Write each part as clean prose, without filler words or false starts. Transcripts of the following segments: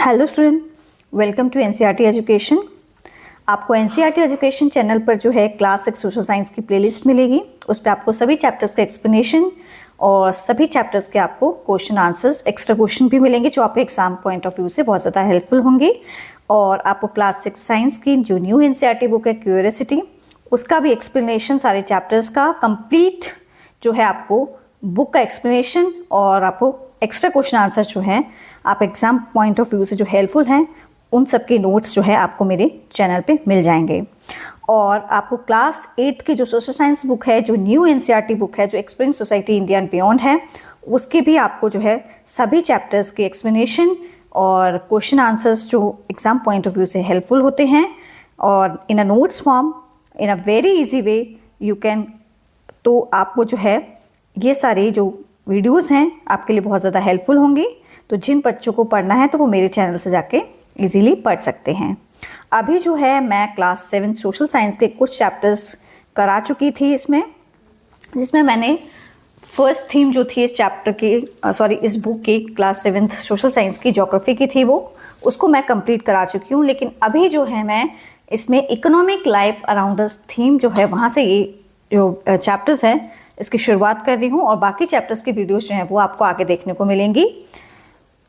Hello student, welcome to NCERT education. आपको NCERT education channel पर जो है क्लास 6 सोशल साइंस की प्लेलिस्ट मिलेगी। उस पर आपको सभी चैप्टर्स का एक्सप्लेनेशन और सभी चैप्टर्स के आपको क्वेश्चन आंसर्स, एक्स्ट्रा क्वेश्चन भी मिलेंगे जो आपके एग्जाम पॉइंट ऑफ व्यू से बहुत ज़्यादा हेल्पफुल होंगे। और आपको क्लास 6 साइंस की जो न्यू एनसीईआरटी बुक है क्यूरियोसिटी, उसका भी एक्सप्लेनेशन, सारे चैप्टर्स का कंप्लीट जो है आपको बुक का एक्सप्लेनेशन और आपको एक्स्ट्रा क्वेश्चन आंसर जो है आप एग्जाम पॉइंट ऑफ व्यू से जो हेल्पफुल हैं उन सब के नोट्स जो है आपको मेरे चैनल पे मिल जाएंगे। और आपको क्लास 8 की जो सोशल साइंस बुक है, जो न्यू एनसीईआरटी बुक है, जो experience society India and beyond है, उसके भी आपको जो है सभी चैप्टर्स के एक्सप्लेनेशन और क्वेश्चन आंसर्स जो एग्जाम पॉइंट ऑफ व्यू से हेल्पफुल होते हैं और in a notes form, in a very easy way you can. तो आपको जो है ये सारी जो वीडियोस हैं आपके लिए बहुत ज़्यादा हेल्पफुल होंगी। तो जिन बच्चों को पढ़ना है तो वो मेरे चैनल से जाके इजीली पढ़ सकते हैं। अभी जो है मैं क्लास 7 सोशल साइंस के कुछ चैप्टर्स करा चुकी थी जिसमें मैंने फर्स्ट थीम जो थी इस चैप्टर की इस बुक की क्लास 7 सोशल साइंस की ज्योग्राफी की थी, उसको मैं कंप्लीट करा चुकी हूँ। लेकिन अभी जो है मैं इसमें economic life around us theme जो है वहाँ से ये जो चैप्टर्स हैं इसकी शुरुआत कर रही हूँ और बाकी चैप्टर्स की वीडियोस जो हैं वो आपको आगे देखने को मिलेंगी।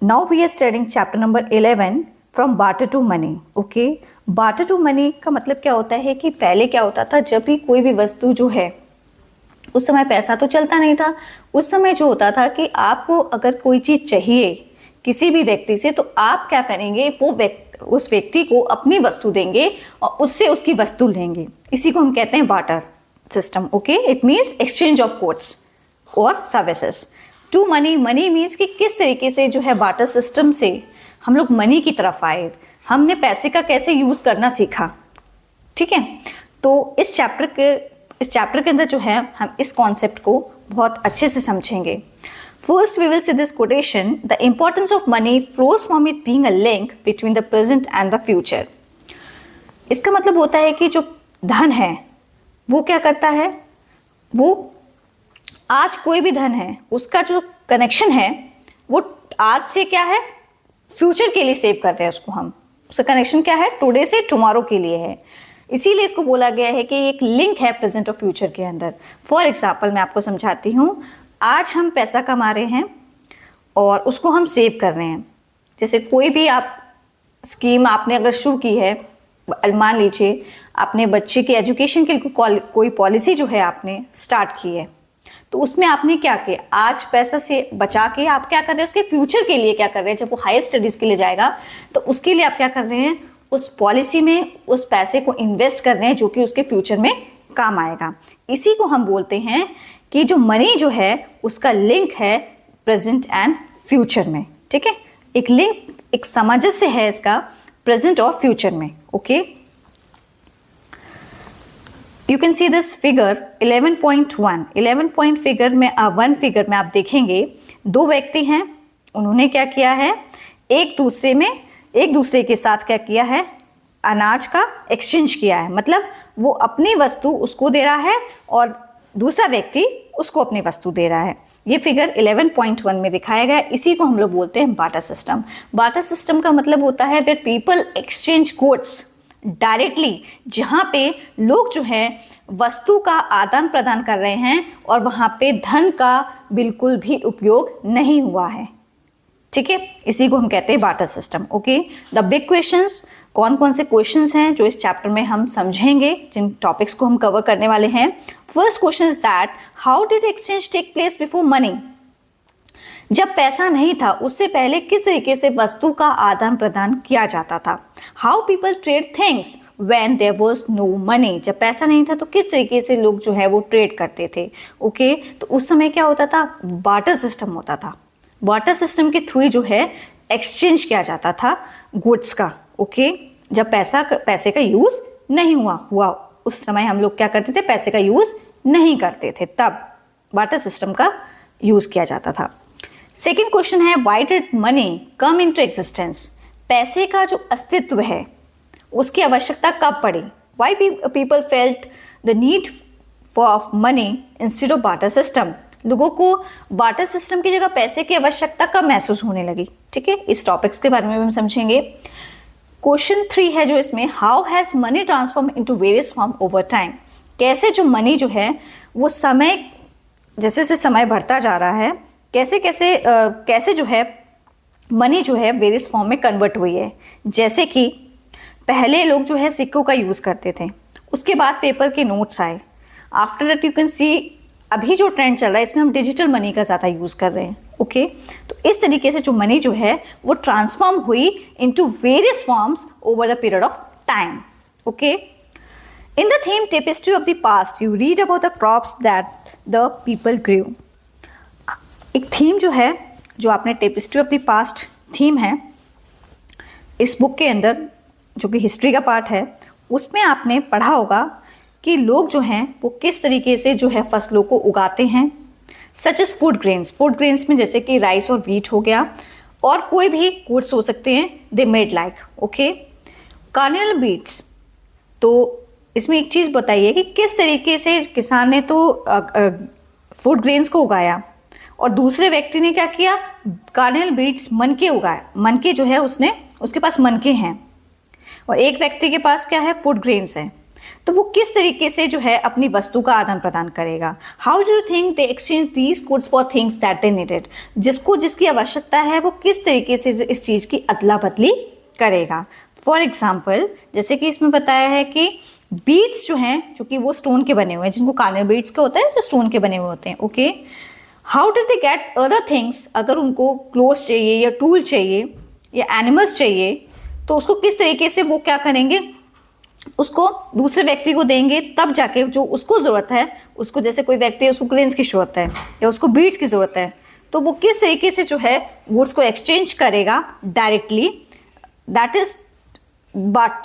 Now we are studying chapter number 11 from barter to money. Okay, barter to money का मतलब क्या होता है कि पहले क्या होता था, जब भी कोई भी वस्तु जो है, उस समय पैसा तो चलता नहीं था। उस समय जो होता था कि आपको अगर कोई चीज़ चाहिए किसी भी व्यक्ति से तो आप क्या करेंगे, उस व्यक्ति को अपनी वस्तु देंगे और उससे उसकी वस्तु लेंगे। इसी को हम कहते हैं barter system. Okay, it means exchange of goods और services. To money, money means कि किस तरीके से जो है बार्टर सिस्टम से हम लोग मनी की तरफ आए, हमने पैसे का कैसे यूज करना सीखा। ठीक है, तो इस चैप्टर के अंदर जो है हम इस कॉन्सेप्ट को बहुत अच्छे से समझेंगे। First we will see this quotation, the importance of money flows from it being a link between the present and the future. इसका मतलब होता है कि जो धन है वो क्या करता है, वो आज कोई भी धन है उसका जो कनेक्शन है वो आज से क्या है, फ्यूचर के लिए सेव कर रहे हैं उसको हम। उसका कनेक्शन क्या है, टुडे से टुमारो के लिए है। इसीलिए इसको बोला गया है कि एक लिंक है प्रेजेंट और फ्यूचर के अंदर। फॉर एग्जाम्पल मैं आपको समझाती हूँ। आज हम पैसा कमा रहे हैं और उसको हम सेव कर रहे हैं। जैसे कोई भी आप स्कीम आपने अगर शुरू की है, मान लीजिए आपने बच्चे की एजुकेशन के लिए कोई पॉलिसी जो है आपने स्टार्ट की है, तो उसमें आपने क्या किया, आज पैसा से बचा के आप क्या कर रहे हैं, उसके फ्यूचर के लिए क्या कर रहे हैं। जब वो हायर स्टडीज के लिए जाएगा तो उसके लिए आप क्या कर रहे हैं, उस पॉलिसी में उस पैसे को इन्वेस्ट कर रहे हैं जो कि उसके फ्यूचर में काम आएगा। इसी को हम बोलते हैं कि जो मनी जो है उसका लिंक है प्रेजेंट एंड फ्यूचर में। ठीक है, एक लिंक, एक सामंजस्य है इसका प्रेजेंट और फ्यूचर में। Okay, you can see this figure 11.1। 11 point figure में 1 फिगर में आप देखेंगे दो व्यक्ति हैं, उन्होंने क्या किया है, एक दूसरे के साथ क्या किया है, अनाज का एक्सचेंज किया है। मतलब वो अपनी वस्तु उसको दे रहा है और दूसरा व्यक्ति उसको अपनी वस्तु दे रहा है। ये फिगर 11.1 में दिखाया गया है। इसी को हम लोग बोलते हैं बार्टर सिस्टम। बार्टर सिस्टम का मतलब होता है where people exchange goods directly, जहां पे लोग जो है वस्तु का आदान प्रदान कर रहे हैं और वहां पे धन का बिल्कुल भी उपयोग नहीं हुआ है। ठीक है, इसी को हम कहते हैं barter system. Okay, the big questions, कौन कौन से क्वेश्चंस हैं जो इस चैप्टर में हम समझेंगे, जिन टॉपिक्स को हम कवर करने वाले हैं। First question is that how did exchange take place before money. जब पैसा नहीं था उससे पहले किस तरीके से वस्तु का आदान प्रदान किया जाता था। How people trade things when there was no money. जब पैसा नहीं था तो किस तरीके से लोग जो है वो ट्रेड करते थे। ओके, तो उस समय क्या होता था, बार्टर सिस्टम होता था। बार्टर सिस्टम के थ्रू जो है एक्सचेंज किया जाता था गुड्स का। ओके, जब पैसे का यूज नहीं हुआ उस समय हम लोग क्या करते थे, पैसे का यूज नहीं करते थे, तब बार्टर सिस्टम का यूज किया जाता था। सेकेंड क्वेश्चन है why did money come into existence. पैसे का जो अस्तित्व है उसकी आवश्यकता कब पड़ी। Why people felt the need for money instead of barter system. लोगों को बार्टर सिस्टम की जगह पैसे की आवश्यकता कब महसूस होने लगी? ठीक है, इस टॉपिक्स के बारे में भी हम समझेंगे। क्वेश्चन 3 है जो इसमें, how has money transform into various form over time. कैसे जो मनी जो है वो समय, जैसे जैसे समय बढ़ता जा रहा है, कैसे जो है मनी जो है वेरियस फॉर्म में कन्वर्ट हुई है। जैसे कि पहले लोग जो है सिक्कों का यूज़ करते थे, उसके बाद पेपर के नोट्स आए। आफ्टर दैट यू कैन सी अभी जो ट्रेंड चल रहा है इसमें हम डिजिटल मनी का ज़्यादा यूज़ कर रहे हैं। ओके, तो इस तरीके से जो मनी जो है वो ट्रांसफॉर्म हुई into various forms over the period of time. Okay, in the theme tapestry of the past you read about the crops that the people grew. एक थीम जो है, जो आपने tapestry of the past theme है इस book के अंदर, जो कि हिस्ट्री का पार्ट है, उसमें आपने पढ़ा होगा कि लोग जो हैं वो किस तरीके से जो है फसलों को उगाते हैं, सच एज फूड ग्रेन्स में जैसे कि राइस और व्हीट हो गया, और कोई भी गुड्स हो सकते हैं, they made like. Okay, carnelian beads, तो इसमें एक चीज़ बताइए कि किस तरीके से किसान ने तो फूड ग्रेन्स को उगाया और दूसरे व्यक्ति ने क्या किया, कार्नियल बीट्स मनके उगाया। मनके जो है उसके पास मनके हैं और एक व्यक्ति के पास क्या है, फूड ग्रेन्स है। तो वो किस तरीके से जो है अपनी वस्तु का आदान प्रदान करेगा। How do you think they exchange these goods for things that they needed. जिसको जिसकी आवश्यकता है वो किस तरीके से इस चीज़ की अदला बदली करेगा। फॉर एग्जाम्पल, जैसे कि इसमें बताया है कि बीट्स जो हैं, चूंकि वो स्टोन के बने हुए हैं, जिनको कार्नियल बीट्स के होते हैं जो स्टोन के बने हुए होते हैं। Okay, how did they get other things. अगर उनको क्लोथ्स चाहिए या टूल चाहिए या एनिमल्स चाहिए तो उसको किस तरीके से वो क्या करेंगे, उसको दूसरे व्यक्ति को देंगे, तब जाके जो उसको ज़रूरत है, उसको जैसे कोई व्यक्ति है उसको ग्रेन्स की ज़रूरत है या उसको बीड्स की ज़रूरत है, तो वो किस तरीके से जो है गुड्स को एक्सचेंज करेगा directly, that is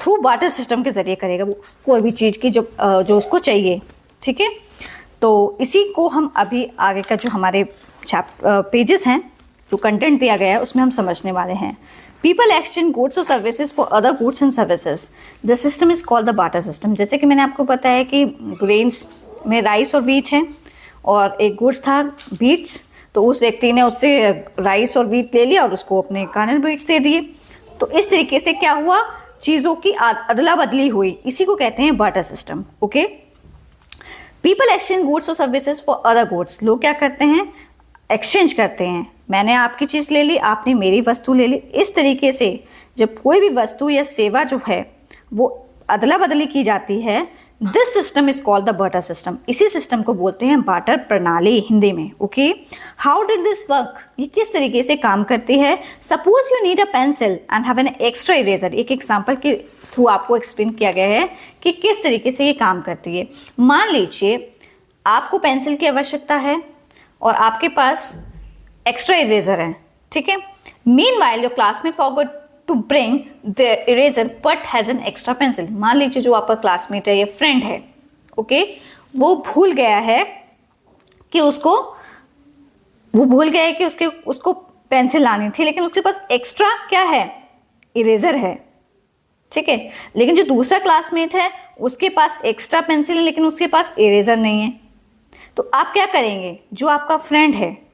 through barter system के जरिए करेगा वो कोई भी चीज़ की जो उसको चाहिए। ठीक है, तो इसी को हम अभी आगे का जो हमारे पेजेस हैं, जो कंटेंट दिया गया है उसमें हम समझने वाले हैं। People exchange goods or services for other goods and services. The system is called the barter system. जैसे कि मैंने आपको बताया कि ग्रेन्स में राइस और व्हीट है और एक गुड्स था बीट्स, तो उस व्यक्ति ने उससे राइस और व्हीट ले लिया और उसको अपने कार्नियल बीट्स दे दिए। तो इस तरीके से क्या हुआ, चीज़ों की अदला बदली हुई, इसी को कहते हैं barter system. Okay, people exchange goods और सर्विसेज फॉर अदर गुड्स। लोग क्या करते हैं, एक्सचेंज करते हैं। मैंने आपकी चीज़ ले ली, आपने मेरी वस्तु ले ली। इस तरीके से जब कोई भी वस्तु या सेवा जो है वो अदला बदली की जाती है, this system is called the barter system. इसी सिस्टम को बोलते हैं बार्टर प्रणाली हिंदी में। Okay, how did this work, ये किस तरीके से काम करती है। Suppose you need a pencil and have an extra eraser. एक एग्जाम्पल के थ्रू आपको एक्सप्लेन किया गया है कि किस तरीके से ये काम करती है। मान लीजिए आपको पेंसिल की आवश्यकता है और आपके पास एक्स्ट्रा इरेजर है। ठीक है, meanwhile your classmate forgot to bring the eraser but has an extra pencil. मान लीजिए जो आपका क्लासमेट है या फ्रेंड है, ओके, वो भूल गया है कि उसको पेंसिल लानी थी, लेकिन उसके पास एक्स्ट्रा क्या है, इरेजर है। ठीक है, लेकिन जो दूसरा क्लासमेट है उसके पास एक्स्ट्रा पेंसिल है लेकिन उसके पास इरेजर नहीं है। तो आप क्या करेंगे, जो आपका फ्रेंड है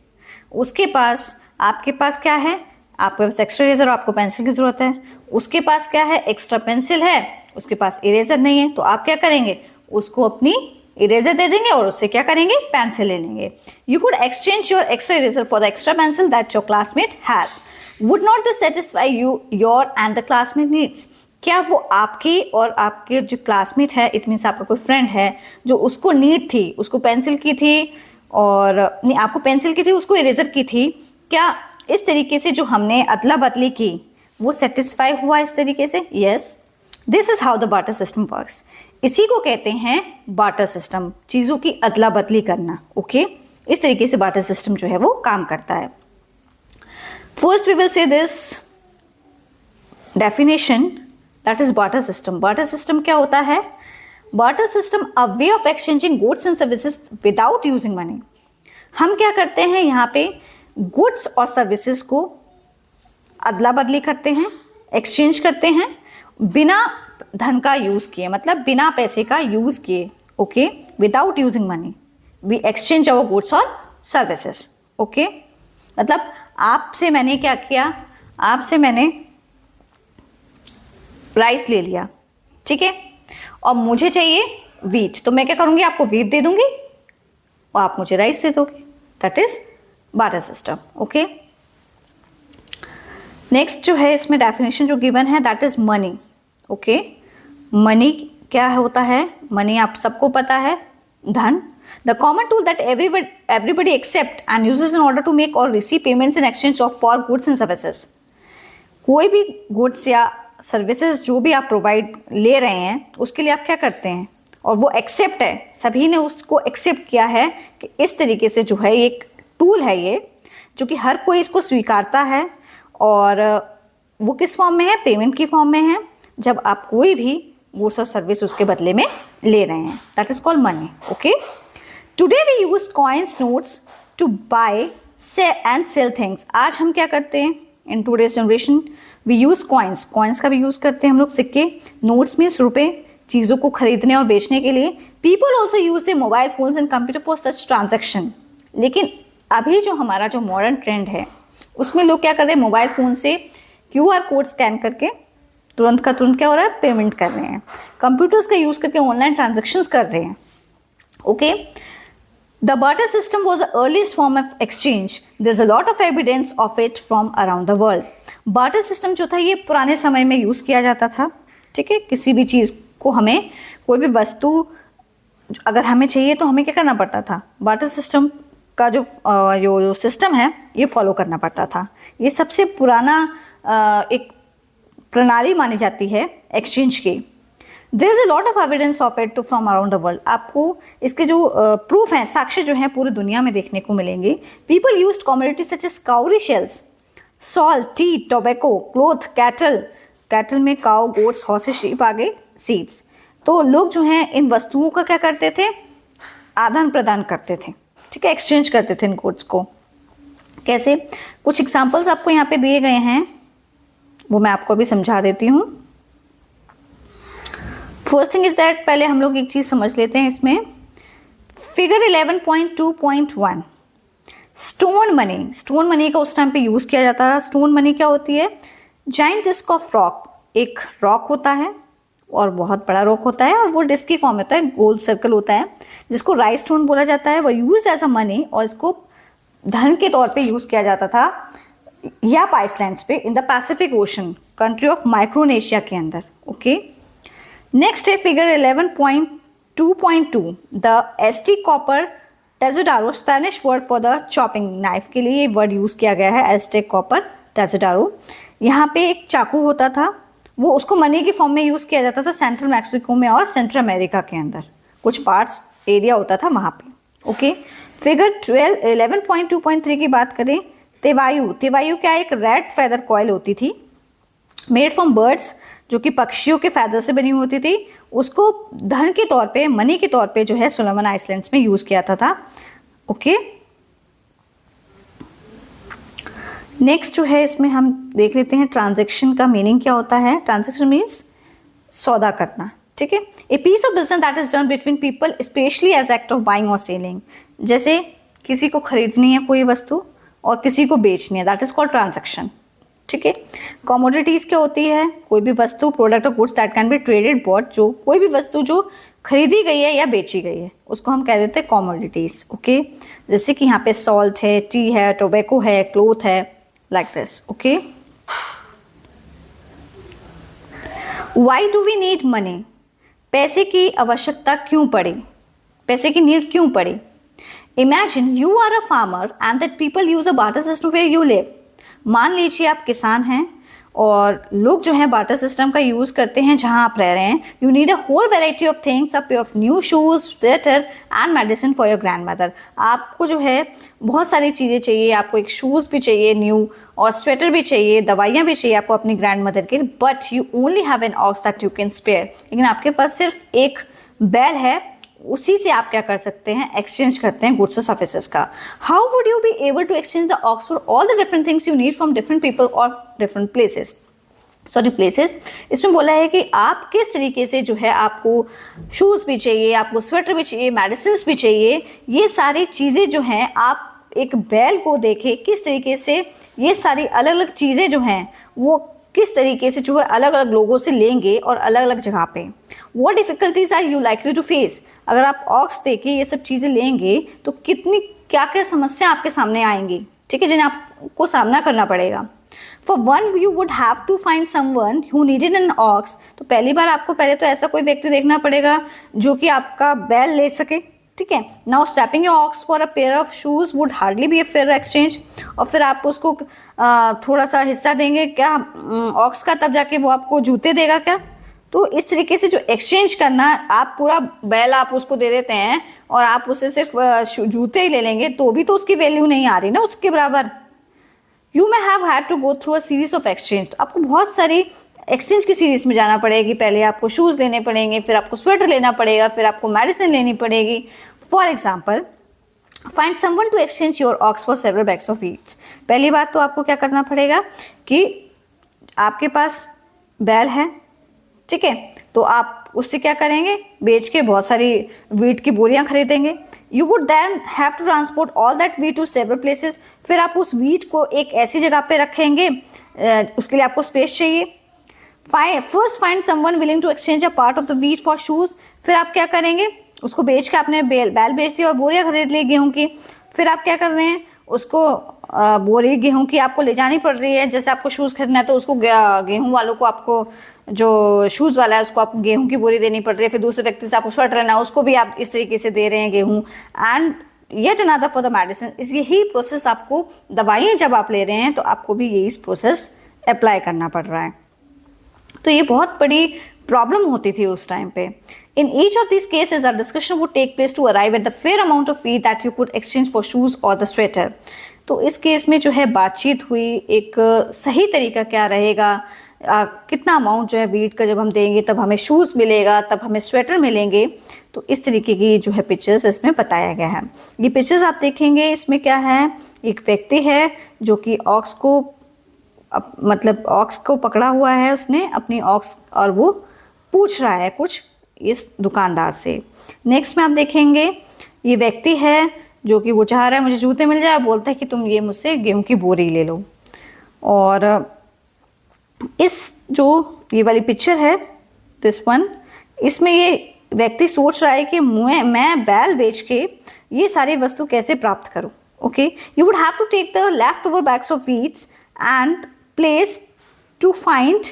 उसके पास, आपके पास क्या है, आपके पास एक्स्ट्रा इरेजर और आपको पेंसिल की ज़रूरत है, उसके पास क्या है, एक्स्ट्रा पेंसिल है, उसके पास इरेजर नहीं है। तो आप क्या करेंगे, उसको अपनी इरेजर दे देंगे और उससे क्या करेंगे, पेंसिल ले लेंगे। You could exchange your extra eraser for the extra pencil that your classmate has. Would not this satisfy you your and the classmate needs. क्या वो आपकी और आपके जो क्लासमेट है, इट मीन्स आपका कोई फ्रेंड है जो उसको नीड थी, उसको पेंसिल की थी और नहीं, आपको पेंसिल की थी, उसको इरेजर की थी, क्या इस तरीके से जो हमने अदला बदली की वो सेटिस्फाई हुआ इस तरीके से? Yes, this is how the barter system works. इसी को कहते हैं बार्टर सिस्टम, चीज़ों की अदला बदली करना। ओके, इस तरीके से बार्टर सिस्टम जो है वो काम करता है। First we will see this definition, that is barter system. Barter system क्या होता है? Barter system a way of exchanging goods and services without using money. हम क्या करते हैं, यहाँ पे गुड्स और सर्विसेज को अदला बदली करते हैं, एक्सचेंज करते हैं बिना धन का यूज़ किए, मतलब बिना पैसे का यूज़ किए। Okay, without using money we exchange our goods और सर्विसेज। ओके, मतलब आपसे मैंने क्या किया, आपसे मैंने राइस ले लिया, ठीक है, और मुझे चाहिए वीट, तो मैं क्या करूंगी, आपको वीट दे दूंगी और आप मुझे राइस दे दोगे। That is barter system. Okay, next जो है इसमें डेफिनेशन जो गिवन है that is money. Okay, money क्या होता है, मनी आप सबको पता है, धन। The common tool that everybody accept and uses in order to make or receive payments in exchange of for goods and services। कोई भी गुड्स या सर्विसेज जो भी आप प्रोवाइड ले रहे हैं उसके लिए आप क्या करते हैं, और वो एक्सेप्ट है, सभी ने उसको एक्सेप्ट किया है कि इस तरीके से जो है एक टूल है ये, जो कि हर कोई इसको स्वीकारता है, और वो किस फॉर्म में है, पेमेंट की फॉर्म में है, जब आप कोई भी गुड्स और सर्विस उसके बदले में ले रहे हैं। That is called money. Okay, today we use coins, notes to buy and sell things. आज हम क्या करते हैं, in today's generation we use coins, coins का भी यूज करते हैं हम लोग, सिक्के। नोट्स मीन्स रुपए, चीज़ों को खरीदने और बेचने के लिए। People also use the mobile phones and computer for such transaction. लेकिन अभी जो हमारा जो मॉडर्न ट्रेंड है उसमें लोग क्या कर रहे हैं, मोबाइल फ़ोन से QR कोड स्कैन करके तुरंत का तुरंत क्या हो रहा है, पेमेंट कर रहे हैं। कंप्यूटर्स का यूज़ करके ऑनलाइन ट्रांजेक्शन्स कर रहे हैं। Okay, the barter system was the earliest form of exchange. There is a lot of evidence of it from around the world. Barter system जो था ये पुराने समय में यूज़ किया जाता था, ठीक है। किसी भी चीज़ को, हमें कोई भी वस्तु अगर हमें चाहिए तो हमें क्या करना पड़ता था, बार्टर सिस्टम का जो सिस्टम है ये फॉलो करना पड़ता था। ये सबसे पुराना एक प्रणाली मानी जाती है एक्सचेंज की। There is a lot of evidence of it from around the world. आपको इसके जो प्रूफ हैं, साक्ष्य जो हैं पूरी दुनिया में देखने को मिलेंगे। People used commodities such as cowrie shells, salt, tea, tobacco, cloth, cattle में काउ, गोट्स, हॉर्सेस, शीप, आगे सीड्स। तो लोग जो हैं इन वस्तुओं का क्या करते थे, आदान प्रदान करते थे, ठीक है, एक्सचेंज करते थे इन गुड्स को। कैसे, कुछ एग्जांपल्स आपको यहाँ पे दिए गए हैं, वो मैं आपको अभी समझा देती हूँ। फर्स्ट थिंग इज दैट, पहले हम लोग एक चीज समझ लेते हैं इसमें। Figure 11.2.1 stone money. Stone money का उस टाइम पे यूज किया जाता है। स्टोन मनी क्या होती है, जाइंट डिस्क ऑफ रॉक, एक रॉक होता है और बहुत बड़ा रॉक होता है और वो डिस्क की फॉर्म होता है, गोल सर्कल होता है, जिसको राइस स्टोन बोला जाता है। वो यूज एज अ मनी, और इसको धन के तौर पे यूज किया जाता था याप आइसलैंड्स पे in the Pacific Ocean, country of Micronesia के अंदर। ओके, नेक्स्ट है figure 11.2.2 the Aztec copper tajadera, Spanish word for the chopping knife के लिए ये वर्ड यूज किया गया है, एस्टेक कॉपर टेजोडारो। यहाँ पे एक चाकू होता था, वो उसको मनी की फॉर्म में यूज किया जाता था सेंट्रल मैक्सिको में और सेंट्रल अमेरिका के अंदर, कुछ पार्ट्स एरिया होता था वहाँ पे। ओके, फिगर 11.2.3 की बात करें, तेवायु। तेवायु क्या, एक रेड फेदर कॉइल होती थी, मेड फ्रॉम बर्ड्स, जो कि पक्षियों के फेदर से बनी होती थी। उसको धन के तौर पे, मनी के तौर पे जो है सोलोमन आइसलैंड्स में यूज किया था। ओके, नेक्स्ट जो है इसमें हम देख लेते हैं ट्रांजैक्शन का मीनिंग क्या होता है। ट्रांजैक्शन मीन्स सौदा करना, ठीक है। A piece of business that is done between people especially as act of buying और सेलिंग। जैसे किसी को खरीदनी है कोई वस्तु और किसी को बेचनी है, दैट इज कॉल्ड ट्रांजैक्शन, ठीक है। कमोडिटीज क्या होती है, कोई भी वस्तु, प्रोडक्ट और goods that can be traded bought, जो कोई भी वस्तु जो खरीदी गई है या बेची गई है उसको हम कह देते हैं कमोडिटीज। ओके, जैसे कि यहाँ पे सॉल्ट है, टी है, टोबैको है, क्लोथ है, like this. Okay, why do we need money? पैसे की आवश्यकता क्यों पड़ी, पैसे की नीड क्यों पड़ी। Imagine you are a farmer and that people use a barter system where you live. मान लीजिए आप किसान हैं और लोग जो है बार्टर सिस्टम का यूज करते हैं जहां आप रह रहे हैं। You need a whole variety of things, a pair of new shoes, sweater and medicine for your grandmother. आपको जो है बहुत सारी चीज़ें चाहिए, आपको एक शूज़ भी चाहिए न्यू, और स्वेटर भी चाहिए, दवाइयाँ भी चाहिए आपको अपनी ग्रैंडमदर के। But you only have an ox that you can spare. लेकिन आपके पास सिर्फ एक बैल है, उसी से आप क्या कर सकते हैं, एक्सचेंज करते हैं गुड्स और सर्विसेज का। How would you be able to exchange the ox for all the different things you need from different people और डिफरेंट प्लेसेस, सॉरी प्लेसेस। इसमें बोला है कि आप किस तरीके से जो है, आपको शूज़ भी चाहिए, आपको स्वेटर भी चाहिए, मेडिसिन भी चाहिए, ये सारी चीज़ें जो हैं आप एक बैल को देखें किस तरीके से ये सारी अलग अलग चीज़ें जो हैं वो किस तरीके से जो है अलग अलग लोगों से लेंगे और अलग अलग जगह पे। What difficulties are you likely to face? अगर आप ऑक्स देके ये सब चीज़ें लेंगे तो कितनी क्या क्या समस्या आपके सामने आएंगी, ठीक है, जिन्हें आपको सामना करना पड़ेगा। For one, you would have to find someone who needed an ox. तो पहली बार आपको पहले तो ऐसा कोई व्यक्ति देखना पड़ेगा जो कि आपका बैल ले सके, ठीक है। Now swapping your ox for a pair of shoes would hardly be a fair exchange. और फिर आप उसको थोड़ा सा हिस्सा देंगे क्या ऑक्स का, तब जाके वो आपको जूते देगा क्या। तो इस तरीके से जो एक्सचेंज करना, आप पूरा बैल आप उसको दे देते हैं और आप उससे सिर्फ जूते ही ले लेंगे तो भी तो उसकी वैल्यू नहीं आ रही ना उसके बराबर। You may have had to go through a series of exchange. तो आपको बहुत सारी एक्सचेंज की सीरीज में जाना पड़ेगी। पहले आपको शूज़ लेने पड़ेंगे, फिर आपको स्वेटर लेना पड़ेगा, फिर आपको मेडिसिन लेनी पड़ेगी। For example, find someone to exchange your ox for several bags of wheats. पहली बात तो आपको क्या करना पड़ेगा कि आपके पास बैल है, ठीक है, तो आप उससे क्या करेंगे, बेच के बहुत सारी वीट की बोरियां खरीदेंगे। You would then have to transport all that wheat to several places. फिर आप उस वीट को एक ऐसी जगह पे रखेंगे, उसके लिए आपको स्पेस चाहिए। First find someone willing to exchange a part of the wheat for shoes. फिर आप क्या करेंगे, उसको बेच के आपने बैल बेच दिया और बोरियां खरीद ली गेहूं की। फिर आप क्या कर रहे हैं, उसको बोरी गेहूं की आपको ले जानी पड़ रही है। जैसे आपको शूज़ खरीदना है तो उसको गेहूं वालों को, आपको जो शूज़ वाला है उसको आपको गेहूं की बोरी देनी पड़ रही है। फिर दूसरे व्यक्ति से आपको स्वेटर लेना है, उसको भी आप इस तरीके से दे रहे हैं गेहूं। And yet another for the medicine. यही प्रोसेस आपको, दवाइयाँ जब आप ले रहे हैं तो आपको भी यही प्रोसेस अप्लाई करना पड़ रहा है। तो ये बहुत बड़ी प्रॉब्लम होती थी उस टाइम पे। In each of these cases, our discussion would take place to arrive at the fair amount of wheat that you could exchange for shoes or the sweater. तो इस केस में जो है बातचीत हुई, एक सही तरीका क्या रहेगा, कितना अमाउंट जो है वीट का जब हम देंगे तब हमें शूज़ मिलेगा, तब हमें स्वेटर मिलेंगे। तो इस तरीके की जो है पिक्चर्स इसमें बताया गया है। ये पिक्चर्स आप देखेंगे, इसमें क्या है, एक व्यक्ति है जो कि ऑक्स को, मतलब ऑक्स को पकड़ा हुआ है उसने अपनी ऑक्स, और वो पूछ रहा है कुछ इस दुकानदार से। नेक्स्ट में आप देखेंगे ये व्यक्ति है जो कि वो चाह रहा है मुझे जूते मिल जाए, बोलता है कि तुम ये मुझसे गेहूं की बोरी ले लो। और इस जो ये वाली पिक्चर है, दिस वन, इसमें ये व्यक्ति सोच रहा है कि मैं बैल बेच के ये सारी वस्तु कैसे प्राप्त करूं। Okay, you would have to take the left over bags of wheats and place to find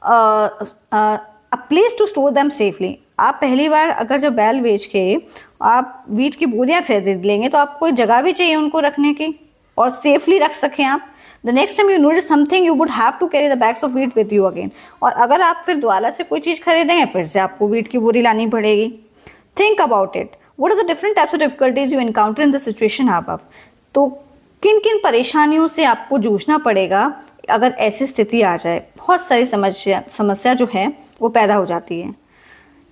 a place to store them safely. आप पहली बार अगर जब बैल बेच के आप वीट की बोरियां खरीद लेंगे तो आपको जगह भी चाहिए उनको रखने की और सेफली रख सकें आप। The next time you need something you would have to carry the bags of wheat with you again. और अगर आप फिर दोबारा से कोई चीज़ खरीदेंगे फिर से आपको वीट की बोरी लानी पड़ेगी। Think about it, what are the different types of difficulties you encounter in the situation above. तो किन किन परेशानियों से आपको जूझना पड़ेगा अगर ऐसी स्थिति आ जाए। बहुत सारी समस्या जो है वो पैदा हो जाती है।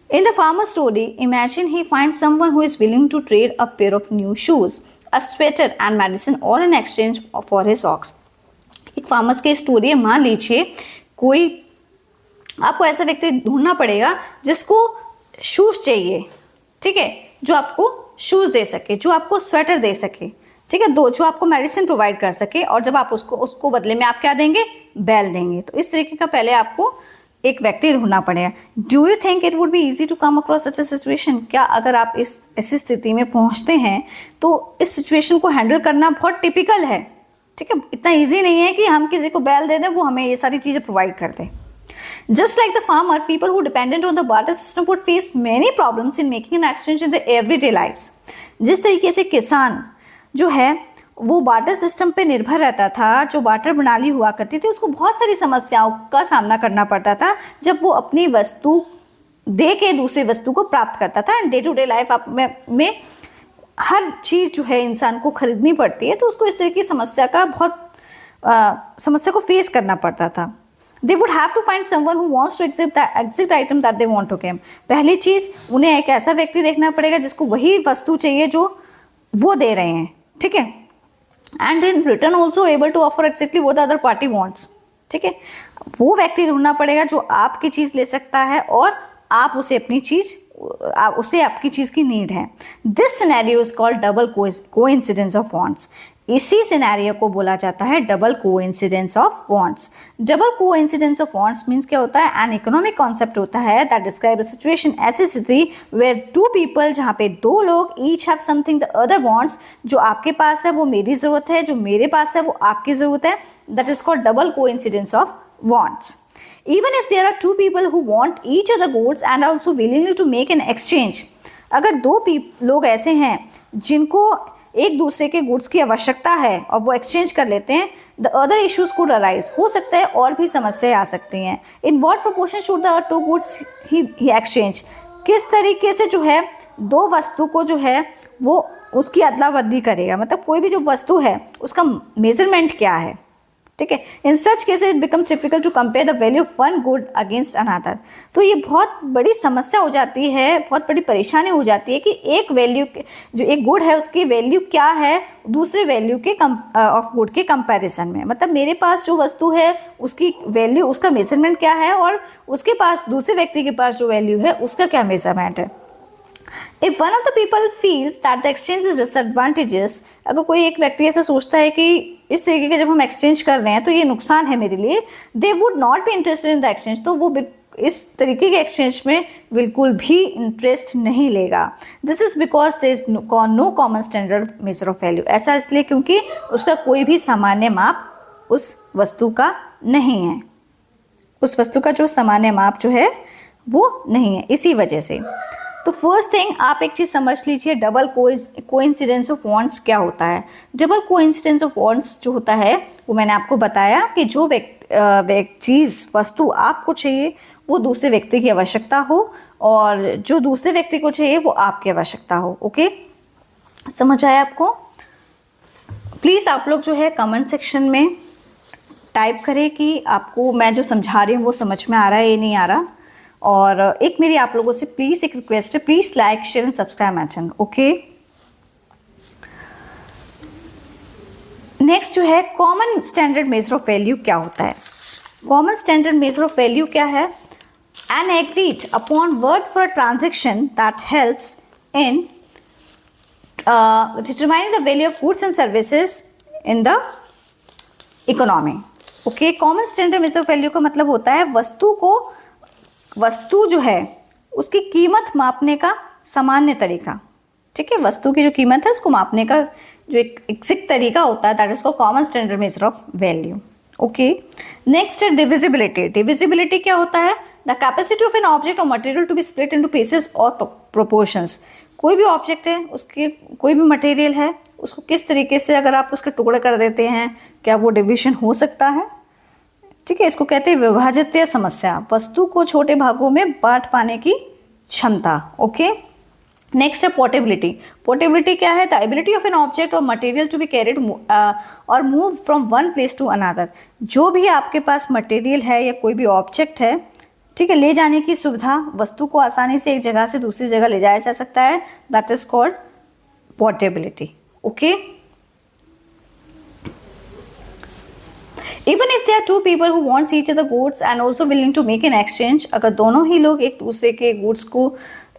In the farmer's story, imagine he finds someone who is willing to trade a pair of new shoes, a sweater and medicine all in exchange for his ox. एक फार्मर्स की स्टोरी है। मान लीजिए कोई, आपको ऐसा व्यक्ति ढूंढना पड़ेगा जिसको शूज चाहिए, ठीक है, जो आपको शूज दे सके, जो आपको स्वेटर दे सके, ठीक है, जो आपको मेडिसिन प्रोवाइड कर सके, और जब आप उसको बदले में आप क्या देंगे, बैल देंगे। तो इस तरीके का पहले आपको एक व्यक्ति ढूंढना पड़ेगा। Do you think it would be easy to come across such a situation. क्या अगर आप इस ऐसी स्थिति में पहुंचते हैं तो इस सिचुएशन को हैंडल करना बहुत टिपिकल है, ठीक है, इतना इजी नहीं है कि हम किसी को बैल दे दें वो हमें ये सारी चीज़ें प्रोवाइड कर दे। Just like the farmer, people who dependent on the barter system would face many problems in making an exchange in the everyday lifes. जिस तरीके से किसान जो है वो बार्टर सिस्टम पे निर्भर रहता था, जो बार्टर प्रणाली हुआ करती थी, उसको बहुत सारी समस्याओं का सामना करना पड़ता था जब वो अपनी वस्तु दे के दूसरी वस्तु को प्राप्त करता था। And day to day life में हर चीज़ जो है इंसान को खरीदनी पड़ती है, तो उसको इस तरह की समस्या को फेस करना पड़ता था। They would have to find someone who wants to exit the exact item that they want to get. पहली चीज़, उन्हें एक ऐसा व्यक्ति देखना पड़ेगा जिसको वही वस्तु चाहिए जो वो दे रहे हैं, ठीक है, and in return also able to offer exactly what the other party wants, ठीक है। वो व्यक्ति ढूंढना पड़ेगा जो आपकी चीज़ ले सकता है और आप उसे अपनी चीज़ उसे आपकी चीज़ की नीड है। This scenario is called double coincidence of wants. इसी सिनेरियो को बोला जाता है double coincidence of wants. Double coincidence of wants means क्या होता है, एन इकोनॉमिक कॉन्सेप्ट होता है दैट डिस्क्राइब अ सिचुएशन, ऐसी स्थिति वेयर टू पीपल, जहाँ पे दो लोग each have something the other wants, जो आपके पास है वो मेरी ज़रूरत है, जो मेरे पास है वो आपकी ज़रूरत है, that is called double coincidence of wants. Even if there are two people who want each other goods and are also willingly to make an exchange, अगर दो लोग ऐसे हैं जिनको एक दूसरे के गुड्स की आवश्यकता है और वो एक्सचेंज कर लेते हैं, the other issues could arise, हो सकता है और भी समस्याएं आ सकती हैं। In what proportion should the two goods he exchange, किस तरीके से जो है दो वस्तु को जो है वो उसकी अदला बदली करेगा, मतलब कोई भी जो वस्तु है उसका मेजरमेंट क्या है, ठीक है। In such cases it becomes difficult to compare the value of one good against another. तो ये बहुत बड़ी समस्या हो जाती है, बहुत बड़ी परेशानी हो जाती है कि एक वैल्यू जो एक गुड है उसकी वैल्यू क्या है दूसरे वैल्यू के ऑफ गुड के कंपैरिजन में। मतलब मेरे पास जो वस्तु है उसकी वैल्यू, उसका मेजरमेंट क्या है, और उसके पास दूसरे व्यक्ति के पास जो वैल्यू है उसका क्या मेजरमेंट है। If one of the people feels that the exchange is disadvantageous, अगर कोई एक व्यक्ति ऐसा सोचता है कि इस तरीके के जब हम एक्सचेंज कर रहे हैं तो ये नुकसान है मेरे लिए, they would not be interested in the exchange, तो वो इस तरीके के एक्सचेंज में बिल्कुल भी इंटरेस्ट नहीं लेगा। This is because there is no common standard measure of value. ऐसा इसलिए क्योंकि उसका कोई भी सामान्य माप उस वस्तु का नहीं है, उस वस्तु का जो सामान्य माप जो है वो नहीं है, इसी वजह से। तो फर्स्ट थिंग आप एक चीज़ समझ लीजिए, डबल कोइंसिडेंस ऑफ वांट्स क्या होता है। डबल कोइंसिडेंस ऑफ वांट्स जो होता है वो मैंने आपको बताया कि जो चीज़ वस्तु आपको चाहिए वो दूसरे व्यक्ति की आवश्यकता हो, और जो दूसरे व्यक्ति को चाहिए वो आपकी आवश्यकता हो। ओके, समझ आया आपको? प्लीज़ आप लोग जो है कमेंट सेक्शन में टाइप करें कि आपको मैं जो समझा रही हूँ वो समझ में आ रहा है या नहीं आ रहा। और एक मेरी आप लोगों से प्लीज़ एक रिक्वेस्ट है, please like share and subscribe my channel. Okay, next जो है common standard measure of value क्या होता है। Common standard measure of value क्या है? N agreed upon word for a transaction that helps in determining the value of goods and services in the economy. Okay, common standard measure of value का मतलब होता है वस्तु जो है उसकी कीमत मापने का सामान्य तरीका। ठीक है, वस्तु की जो कीमत है उसको मापने का जो एक एग्जैक्ट तरीका होता है, that is called common standard measure of value. Okay, next है डिविजिबिलिटी। डिविजिबिलिटी क्या होता है? The capacity of an object और material to be split into pieces और प्रोपोर्शंस। कोई भी ऑब्जेक्ट है, उसके कोई भी मटेरियल है, उसको किस तरीके से अगर आप उसके टुकड़े कर देते हैं, क्या वो डिविजन हो सकता है? ठीक है, इसको कहते हैं विभाजित समस्या, वस्तु को छोटे भागों में बांट पाने की क्षमता। ओके, नेक्स्ट है पोर्टेबिलिटी। पोर्टेबिलिटी क्या है? The ability of an object और मटेरियल टू बी कैरिड और move from one place to another. जो भी आपके पास मटेरियल है या कोई भी ऑब्जेक्ट है, ठीक है, ले जाने की सुविधा, वस्तु को आसानी से एक जगह से दूसरी जगह ले जाया जा सकता है, that is called portability. Okay, Even if there are two people who wants each other goods and also willing to make an exchange, अगर दोनों ही लोग एक दूसरे के गुड्स को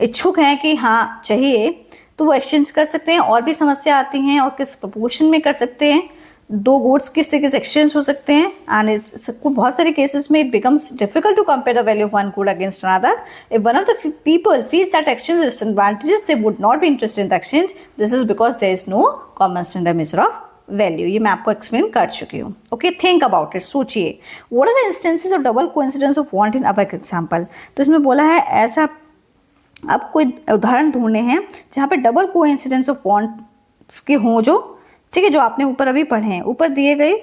इच्छुक हैं कि हाँ चाहिए, तो वो एक्सचेंज कर सकते हैं। और भी समस्या आती हैं, और किस प्रोपोर्शन में कर सकते हैं, दो गुड्स किस तरीके से एक्सचेंज हो सकते हैं, एंड सबको बहुत सारे केसेस में it becomes difficult to compare the value of one good against another. If one of the people feels that exchange is advantages, they would not be interested in the exchange. This is because there is no common standard measure of value. ये मैं आपको explain कर चुकी हूँ। Okay, think about it, सोचिए, what are the instances of double coincidence of want in our example. तो इसमें बोला है ऐसा, आप कोई उदाहरण ढूंढने हैं जहाँ पे डबल कोइंसिडेंस ऑफ वांट्स के हों, जो ठीक है, जो आपने ऊपर अभी पढ़े हैं। ऊपर दिए गए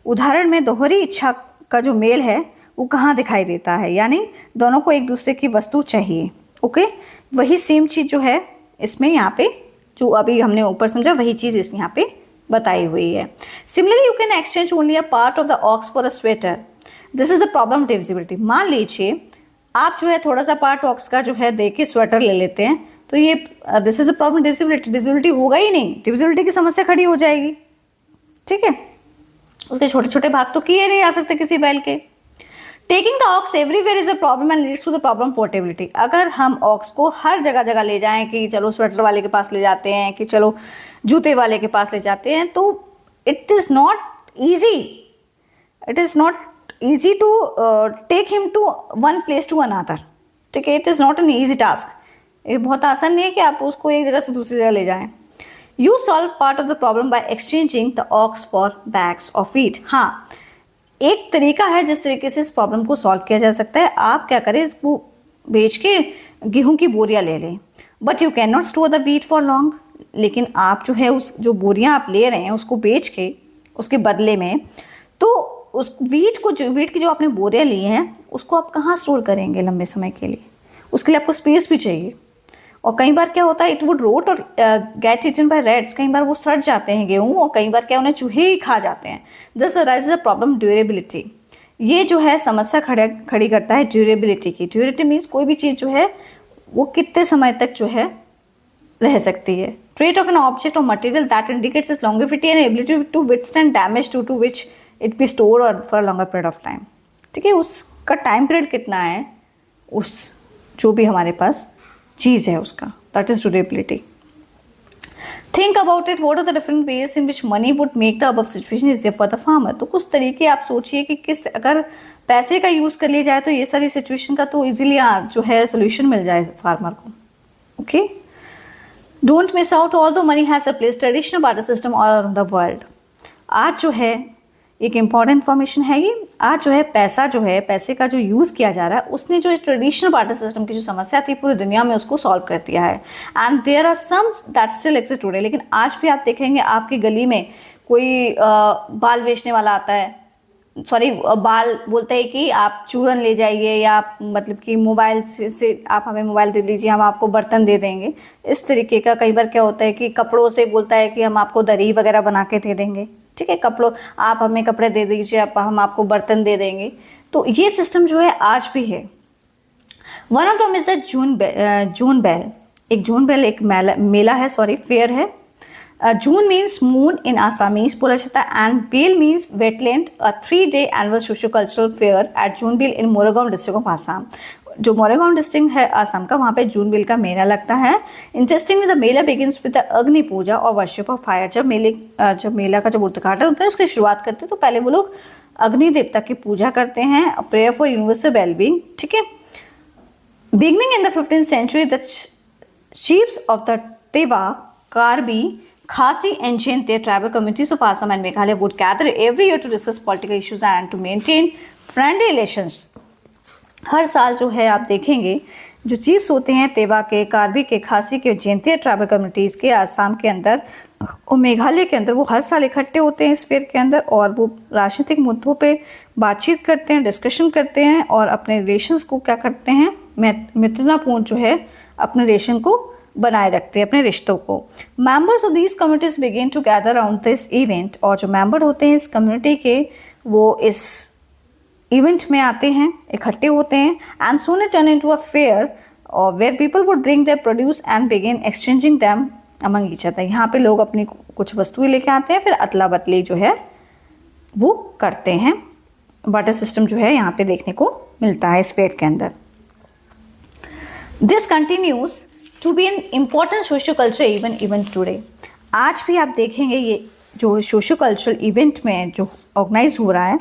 उदाहरण में दोहरी इच्छा का जो मेल है वो कहाँ दिखाई देता है, यानी दोनों को एक दूसरे की वस्तु चाहिए। ओके, वही सेम चीज़ जो है इसमें यहाँ पे जो अभी हमने ऊपर समझा, वही चीज़ इस यहाँ पे बताई हुई है। Similarly you can exchange only a part of the ox for a sweater. This is the problem divisibility. मान लीजिए आप जो है थोड़ा सा पार्ट ऑक्स का जो है दे के स्वेटर ले लेते हैं, तो ये this is the problem divisibility. Divisibility होगा ही नहीं, डिविजिबिलिटी की समस्या खड़ी हो जाएगी। ठीक है, उसके छोटे छोटे भाग तो किए नहीं जा सकते किसी बैल के। Taking the ox everywhere is a problem and leads to the problem portability. अगर हम ऑक्स को हर जगह जगह ले जाएं कि चलो स्वेटर वाले के पास ले जाते हैं, कि चलो जूते वाले के पास ले जाते हैं, तो it is not easy to take him to one place to another. ठीक है, it is not an easy task. ये बहुत आसान नहीं है कि आप उसको एक जगह से दूसरी जगह ले जाएं। You solve part of the problem by exchanging the ox for bags of wheat. हाँ, एक तरीका है जिस तरीके से इस प्रॉब्लम को सॉल्व किया जा सकता है। आप क्या करें, इसको बेच के गेहूं की बोरियां ले लें, but you can not store the wheat for long. लेकिन आप जो है उस जो बोरियां आप ले रहे हैं उसको बेच के उसके बदले में, तो उस व्हीट की जो आपने बोरियां ली हैं उसको आप कहाँ स्टोर करेंगे लंबे समय के लिए? उसके लिए आपको स्पेस भी चाहिए। और कई बार क्या होता है, इट वुड रोट और गेट ईटन बाय रैट्स। कई बार वो सड़ जाते हैं गेहूँ, और कई बार क्या उन्हें चूहे ही खा जाते हैं। This arises a problem durability. ये जो है समस्या खड़ी करता है ड्यूरेबिलिटी की। ड्यूरेबिलिटी मीन्स कोई भी चीज़ जो है वो कितने समय तक जो है रह सकती है। ट्रेट ऑफ एन ऑब्जेक्ट और material that indicates its longevity and ability to withstand damage to which it be store और for longer period of time. ठीक है, उसका टाइम पीरियड कितना है, उस जो भी हमारे पास चीज़ है उसका, that is durability. Think about it, what are the different ways in which money would make the above situation easier for the farmer. तो कुछ तरीके आप सोचिए कि किस, अगर पैसे का यूज़ कर लिया जाए तो ये सारी सिचुएशन का तो इजीली जो है सोल्यूशन मिल जाए फार्मर को। Okay, don't miss out, although money has replaced traditional barter system all around the world. आज जो है एक इम्पॉर्टेंट इन्फॉर्मेशन है ये, आज जो है पैसे का जो यूज़ किया जा रहा है उसने जो ट्रेडिशनल बार्टर सिस्टम की जो समस्या थी पूरी दुनिया में उसको सॉल्व कर दिया है। And there are some that still exist today. लेकिन आज भी आप देखेंगे आपकी गली में कोई बाल बेचने वाला आता है, बाल बोलता है कि आप चूरन ले जाइए, या आप मतलब कि मोबाइल से आप हमें मोबाइल दे दीजिए, हम आपको बर्तन दे देंगे। इस तरीके का कई बार क्या होता है कि कपड़ों से बोलता है कि हम आपको दरी वगैरह बना के दे देंगे। ठीक है, कपड़ों आप हमें कपड़े दे दीजिए, हम आपको बर्तन दे देंगे। तो ये सिस्टम जो है आज भी है। One of them is Jon Beel. एक जून बेल एक मेला है, फेयर है। Jon means moon in Assamese बोला जाता है, and Beel means wetland. 3-day annual socio cultural fair at Jonbeel in Morigaon district of Assam. जो मोरेगांव डिस्ट्रिक्ट है आसाम का, वहाँ पे जूनबिल का मेला लगता है। Interestingly the Mela begins with the अग्नि पूजा और वर्शिप ऑफ फायर। जब मेला का जब उद्घाटन होता है उसकी शुरुआत करते हैं तो पहले वो लोग अग्नि देवता की पूजा करते हैं, प्रेयर फॉर यूनिवर्सल वेलबींग। ठीक है, beginning in the 15th century the chiefs of the Tewa, Karbi, Khasi and Jain tribal communities of Assam and Meghalaya would gather every year to discuss political issues and to maintain friendly relations. हर साल जो है आप देखेंगे जो chiefs होते हैं तेवा के, कार्बी के, खासी के, जैंतिया ट्राइबल कम्युनिटीज़ के आसाम के अंदर और मेघालय के अंदर, वो हर साल इकट्ठे होते हैं इस फेयर के अंदर और वो राजनीतिक मुद्दों पे बातचीत करते हैं, डिस्कशन करते हैं और अपने रिलेशंस को क्या करते हैं, मित्रतापूर्ण जो है अपने रिलेशन को बनाए रखते हैं, अपने रिश्तों को। Members of these communities begin to gather around this event. और जो मेंबर होते हैं इस कम्युनिटी के वो इस इवेंट में आते हैं, इकट्ठे होते हैं। And soon it turn into a fair where people would bring their produce and begin exchanging them among each other. यहाँ पे लोग अपनी कुछ वस्तुएं लेके आते हैं, फिर अदला बदली जो है वो करते हैं। बार्टर सिस्टम जो है यहाँ पे देखने को मिलता है इस फेयर के अंदर। This continues to be an important socio cultural event today. आज भी आप देखेंगे ये जो सोशो कल्चरल इवेंट में जो ऑर्गेनाइज हो रहा है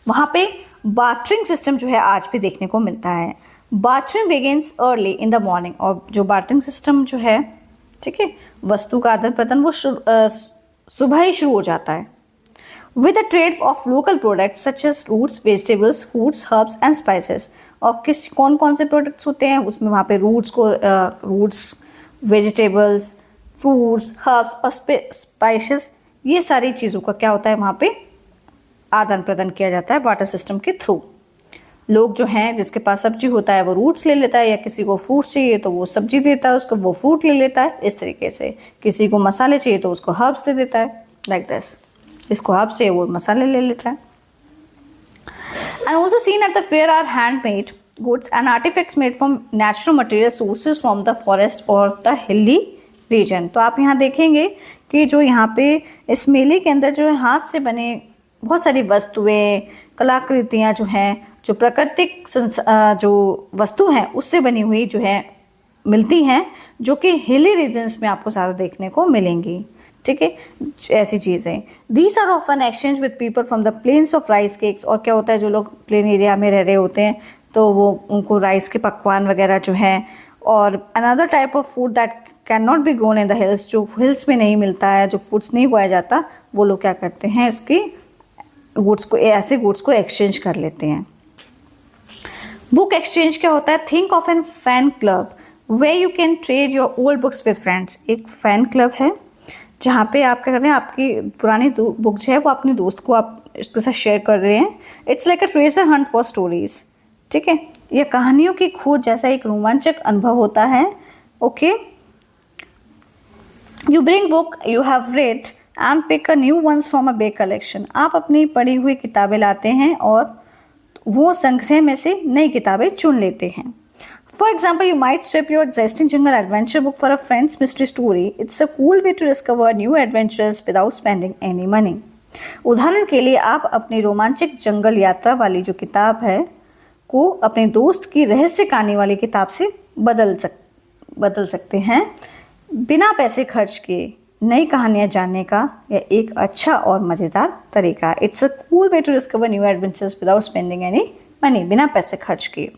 वहाँ पे बार्टरिंग सिस्टम जो है आज भी देखने को मिलता है। Bartering begins early in the morning. और जो बार्टरिंग सिस्टम जो है, ठीक है, वस्तु का आदान प्रदान वो सुबह ही शुरू हो जाता है। With the trade of local products such as roots, vegetables, foods, herbs and spices. और कौन कौन से प्रोडक्ट्स होते हैं उसमें, वहाँ पे रूट्स, वेजिटेबल्स, फ्रूट्स, हर्ब्स और स्पाइसेस, ये सारी चीज़ों का क्या होता है वहाँ पे आदान प्रदान किया जाता है बार्टर सिस्टम के थ्रू। लोग जो हैं जिसके पास सब्जी होता है वो रूट्स ले लेता है, या किसी को फ्रूट्स चाहिए तो वो सब्जी देता है उसको, वो फ्रूट ले लेता है। इस तरीके से किसी को मसाले चाहिए तो उसको हर्ब्स दे देता है, लाइक दिस। इसको हर्ब्स चाहिए वो मसाले ले लेता है। And also seen at the fair are handmade goods and artifacts made from natural material sources from the forest or the hilly region। तो आप यहाँ देखेंगे कि जो यहाँ पे इस मेले के अंदर जो है हाथ से बने बहुत सारी वस्तुएं, कलाकृतियाँ जो हैं, जो प्राकृतिक जो वस्तु हैं उससे बनी हुई जो है मिलती हैं, जो कि हिली रीजन्स में आपको ज़्यादा देखने को मिलेंगी। ठीक है, ऐसी चीज़ें। These are often exchange with people from the plains of rice cakes. और क्या होता है, जो लोग प्लेन एरिया में रह रहे होते हैं तो वो उनको राइस के पकवान वगैरह जो हैं, और another type of food that can not be grown in the hills, जो हिल्स में नहीं मिलता है, जो फूड्स नहीं उगाया जाता, वो लोग क्या करते हैं, इसकी गुड्स को, ऐसे गुड्स को एक्सचेंज कर लेते हैं। बुक एक्सचेंज क्या होता है? Think of an fan club way you can trade your old books with friends. एक फैन क्लब है जहाँ पे आप क्या कर रहे हैं, आपकी पुरानी बुक जो है वो अपने दोस्त को आप उसके साथ शेयर कर रहे हैं। It's like a treasure Hunt for stories. ठीक है, यह कहानियों की खोज जैसा एक रोमांचक अनुभव होता है। Okay, you bring book you have read and pick a new ones from a big collection. आप अपनी पढ़ी हुई किताबें लाते हैं और वो संग्रह में से नई किताबें चुन लेते हैं। For example, you might swap your existing jungle adventure book for a friend's mystery story. It's a cool way to discover new adventures without spending any money. उदाहरण के लिए आप अपनी रोमांचक जंगल यात्रा वाली जो किताब है को अपने दोस्त की रहस्य कहानी वाली किताब से बदल सकते हैं बिना पैसे खर्च किए। नई कहानियाँ जानने का यह एक अच्छा और मज़ेदार तरीका। It's a cool way to discover new adventures without spending any money. बिना पैसे खर्च किए।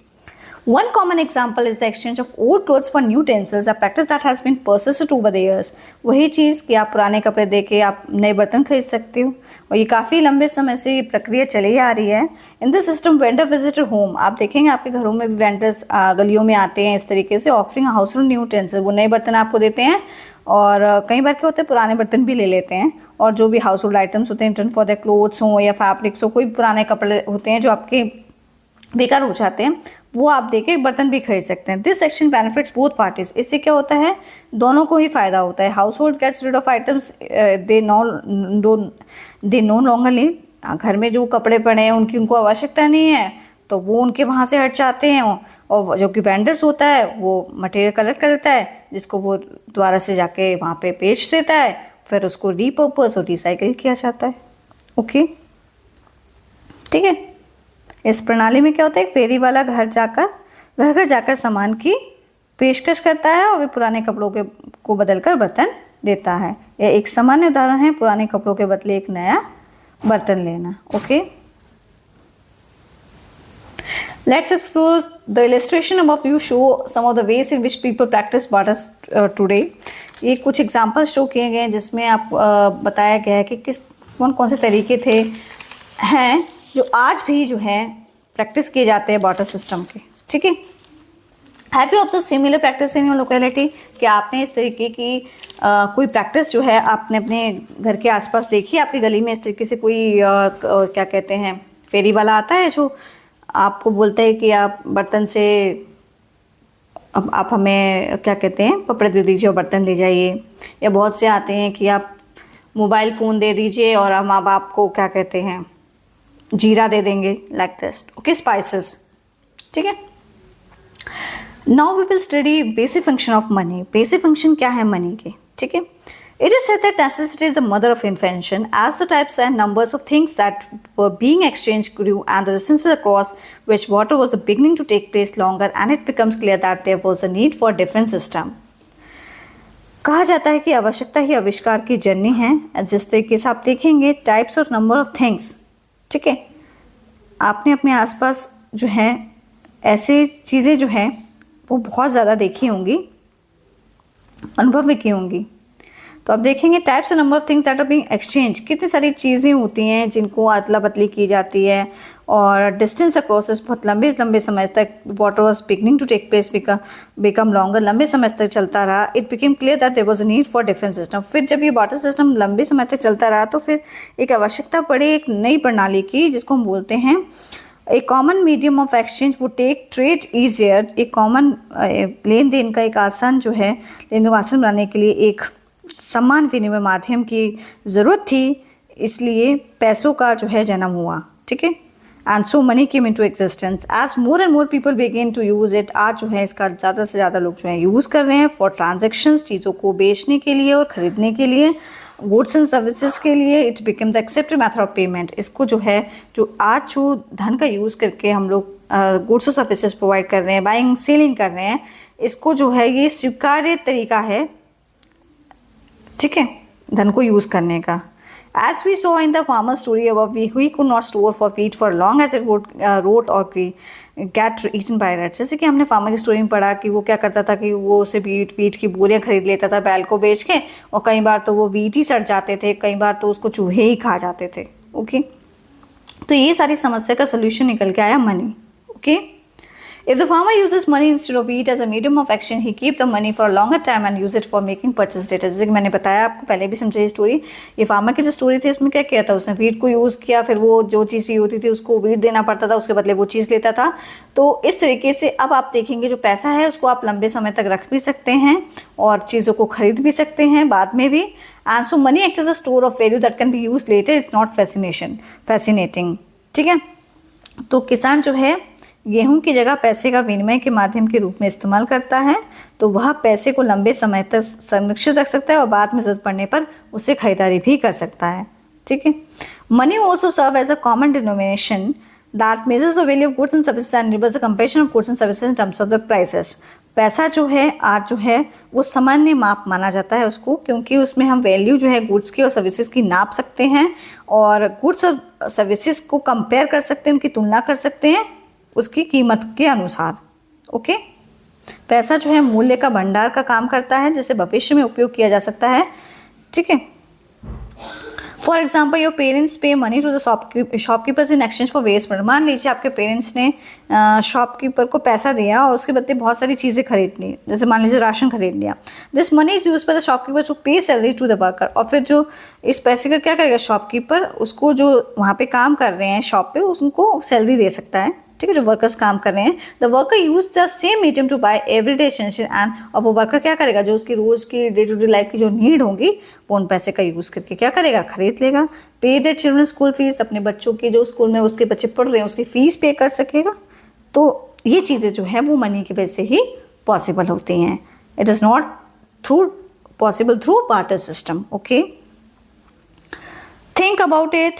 One common example is the exchange of old clothes for new utensils, a practice that has been persisted over the years. वही चीज़ कि आप पुराने कपड़े दे के आप नए बर्तन खरीद सकते हो, और ये काफ़ी लंबे समय से ये प्रक्रिया चली आ रही है। In this system vendor visitor home, आप देखेंगे आपके घरों में भी वेंडर्स गलियों में आते हैं इस तरीके से, offering house hold new utensil. वो नए बर्तन आपको देते हैं, और कई बार क्या होता है पुराने बर्तन भी ले लेते हैं, और जो भी हाउस होल्ड आइटम्स होते हैं, रिटर्न फॉर द क्लोथ्स हों या फैब्रिक्स हो, कोई पुराने कपड़े होते हैं जो आपके बेकार हो जाते हैं, वो आप देके बर्तन भी खरीद सकते हैं। This exchange benefits both parties. इससे क्या होता है, दोनों को ही फायदा होता है। Household gets rid of items they no longer need. घर में जो कपड़े पड़े हैं उनकी उनको आवश्यकता नहीं है, तो वो उनके वहाँ से हट जाते हैं, और जो कि वेंडर्स होता है वो मटेरियल कलेक्ट कर लेता है, जिसको वो दोबारा से जाके वहाँ पे बेच देता है, फिर उसको रीपर्पस और रिसाइकिल किया जाता है। ओके, ठीक है। इस प्रणाली में क्या होता है, फेरी वाला घर घर जाकर सामान की पेशकश करता है और वे पुराने कपड़ों को बदलकर बर्तन देता है। यह एक सामान्य उदाहरण है पुराने कपड़ों के बदले एक नया बर्तन लेना। Okay, let's explore the illustration above you show some of the ways in which people practice barter today. ये कुछ एग्जाम्पल शो किए गए हैं जिसमें आप बताया गया है कि कौन से तरीके हैं जो आज भी जो है प्रैक्टिस किए जाते हैं बार्टर सिस्टम के। ठीक है, have you observe similar practice in your locality? कि आपने इस तरीके की कोई प्रैक्टिस जो है आपने अपने घर के आसपास देखी? आपकी गली में इस तरीके से कोई क्या कहते हैं फेरी वाला आता है जो आपको बोलता है कि आप बर्तन से अब आप हमें क्या कहते हैं कपड़े दे दीजिए और बर्तन ले जाइए, या बहुत से आते हैं कि आप मोबाइल फ़ोन दे दीजिए और हम अब आपको क्या कहते हैं जीरा दे देंगे, लाइक दिस। Okay, spices. ठीक है, now we will study basic function of money. Basic function क्या है मनी के? ठीक है, it is said that necessity is the mother of invention, as the types and numbers of things that were being exchanged grew and the distances across which water was beginning to take place longer, and it becomes clear that there was a need for a different system. कहा जाता है कि आवश्यकता ही आविष्कार की जननी है। जिस तरीके से आप देखेंगे टाइप्स और नंबर ऑफ थिंग्स, ठीक है, आपने अपने आसपास जो है ऐसे चीज़ें जो हैं वो बहुत ज़्यादा देखी होंगी, अनुभव भी की होंगी। तो आप देखेंगे types and number of things that are being exchange, कितनी सारी चीज़ें होती हैं जिनको अदला बदली की जाती है, और डिस्टेंस अक्रॉस बहुत लंबे समय तक water was beginning to take place become longer, लंबे समय तक चलता रहा। It became clear that there was a need for different system. फिर जब ये वाटर सिस्टम लंबे समय तक चलता रहा तो फिर एक आवश्यकता पड़ी एक नई प्रणाली की, जिसको हम बोलते हैं a common medium of exchange would take trade easier. एक कॉमन लेन देन का एक आसान जो है लेन देन आसान बनाने के लिए एक समान विनिमय माध्यम की ज़रूरत थी, इसलिए पैसों का जो है जन्म हुआ। ठीक है, and so money came into existence as more and more people begin to use it. आज जो है इसका ज़्यादा से ज़्यादा लोग जो है यूज़ कर रहे हैं फॉर ट्रांजेक्शन्स, चीज़ों को बेचने के लिए और ख़रीदने के लिए। गुड्स एंड सर्विसेज के लिए it become the accepted method of payment. इसको जो है, जो आज जो धन का यूज़ करके हम लोग गुड्स और सर्विसेज प्रोवाइड कर रहे हैं, बाइंग सेलिंग कर रहे हैं, इसको जो है ये स्वीकार्य तरीका है, ठीक है, धन को यूज़ करने का। As we saw in the farmer story above, we could not store for wheat for long as it would rot or get eaten by rats। जैसे कि हमने फार्मर की स्टोरी में पढ़ा कि वो क्या करता था कि वो उसे वीट की बोरियां खरीद लेता था बैल को बेच के, और कई बार तो वो वीट ही सड़ जाते थे, कई बार तो उसको चूहे ही खा जाते थे। ओके, तो ये सारी समस्या का सोल्यूशन निकल के आया money. Okay, if the farmer uses money instead of wheat as a medium of action, he keep the money for a longer time and use it for making purchase data। जैसे कि मैंने बताया आपको, पहले भी समझे स्टोरी, ये farmer की जो स्टोरी थी उसमें क्या किया था, उसने वीट को यूज़ किया, फिर वो जो चीज़ ही होती थी उसको वीट देना पड़ता था, उसके बदले वो चीज़ लेता था। तो इस तरीके से अब आप देखेंगे जो पैसा है उसको आप लंबे समय तक रख भी सकते हैं और चीज़ों को खरीद भी सकते हैं बाद में भी। And so money acts as a store of value that can be use later, it's not fascinating. ठीक है, तो किसान जो है गेहूं की जगह पैसे का विनिमय के माध्यम के रूप में इस्तेमाल करता है, तो वह पैसे को लंबे समय तक संरक्षित रख सकता है और बाद में जरूरत पड़ने पर उसे खरीदारी भी कर सकता है। ठीक है, money also serve as a common denomination that measures the value of goods and services and enables the comparison of goods and services in terms of the prices. पैसा जो है आज जो है वो सामान्य माप माना जाता है उसको, क्योंकि उसमें हम वैल्यू जो है गुड्स की और सर्विसेज की नाप सकते हैं और गुड्स और सर्विसेज को कंपेयर कर सकते हैं, उनकी तुलना कर सकते हैं उसकी कीमत के अनुसार। ओके, पैसा जो है मूल्य का भंडार का काम करता है जिसे भविष्य में उपयोग किया जा सकता है। ठीक है, for example your parents pay money to the shopkeepers in exchange for waste product. मान लीजिए आपके पेरेंट्स ने शॉपकीपर को पैसा दिया और उसके बदले बहुत सारी चीज़ें खरीद ली, जैसे मान लीजिए राशन खरीद लिया। This money is use by the shopkeeper to pay salary to the worker. और फिर जो इस पैसे का क्या करेगा शॉपकीपर, उसको जो वहाँ पे काम कर रहे हैं शॉप पे उनको सैलरी दे सकता है। ठीक है, जो वर्कर्स काम कर रहे हैं, the worker use the same medium to buy everyday essential and, और वो वर्कर क्या करेगा, जो उसकी रोज की डे टू डे लाइफ की जो नीड होंगी वो उन पैसे का यूज करके क्या करेगा, खरीद लेगा। पे देयर चिल्ड्रन स्कूल फीस, अपने बच्चों की जो स्कूल में उसके बच्चे पढ़ रहे हैं उसकी फीस पे कर सकेगा। तो ये चीज़ें जो है वो मनी की वजह से ही पॉसिबल होती हैं। It is not possible through barter system. Okay, think about it.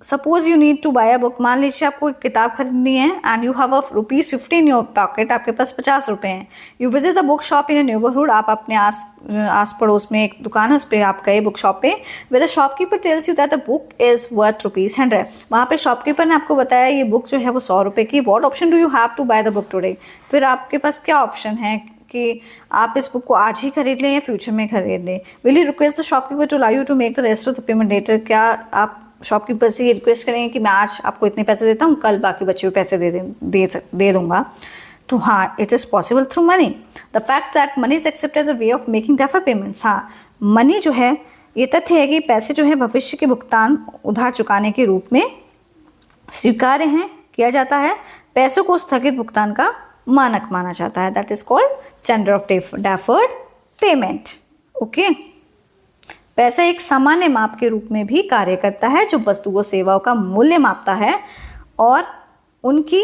Suppose you need to buy a book. मान लीजिए आपको एक किताब खरीदनी है and you have ₹50 in your pocket, आपके पास 50 रुपए हैं। You visit the book shop in a neighbourhood, आप अपने आस पड़ोस में एक दुकान है उस पर आप गए बुक शॉप पे। With the shopkeeper tells you that the book is worth ₹100। वहाँ पे शॉपकीपर ने आपको बताया ये बुक जो है वो 100 रुपये की। What option do you have to buy the book today. फिर आपके पास क्या ऑप्शन है कि आप इस बुक को आज ही खरीद लें या फ्यूचर में खरीद लें। Will you request the shopkeeper to allow you to make the rest of the payment later. क्या आप शॉपकीपर से रिक्वेस्ट करेंगे कि मैं आज आपको इतने पैसे देता हूँ, कल बाकी बचे हुए पैसे दे दूंगा। तो हाँ, it is possible through money. The fact that money is accepted as a way of making defer payments. हाँ, मनी जो है ये तथ्य है कि पैसे जो है भविष्य के भुगतान उधार चुकाने के रूप में स्वीकार्य हैं, किया जाता है। पैसों को स्थगित भुगतान का मानक माना जाता है, that is called standard of deferred payment. Okay, पैसा एक सामान्य माप के रूप में भी कार्य करता है जो वस्तु व सेवाओं का मूल्य मापता है और उनकी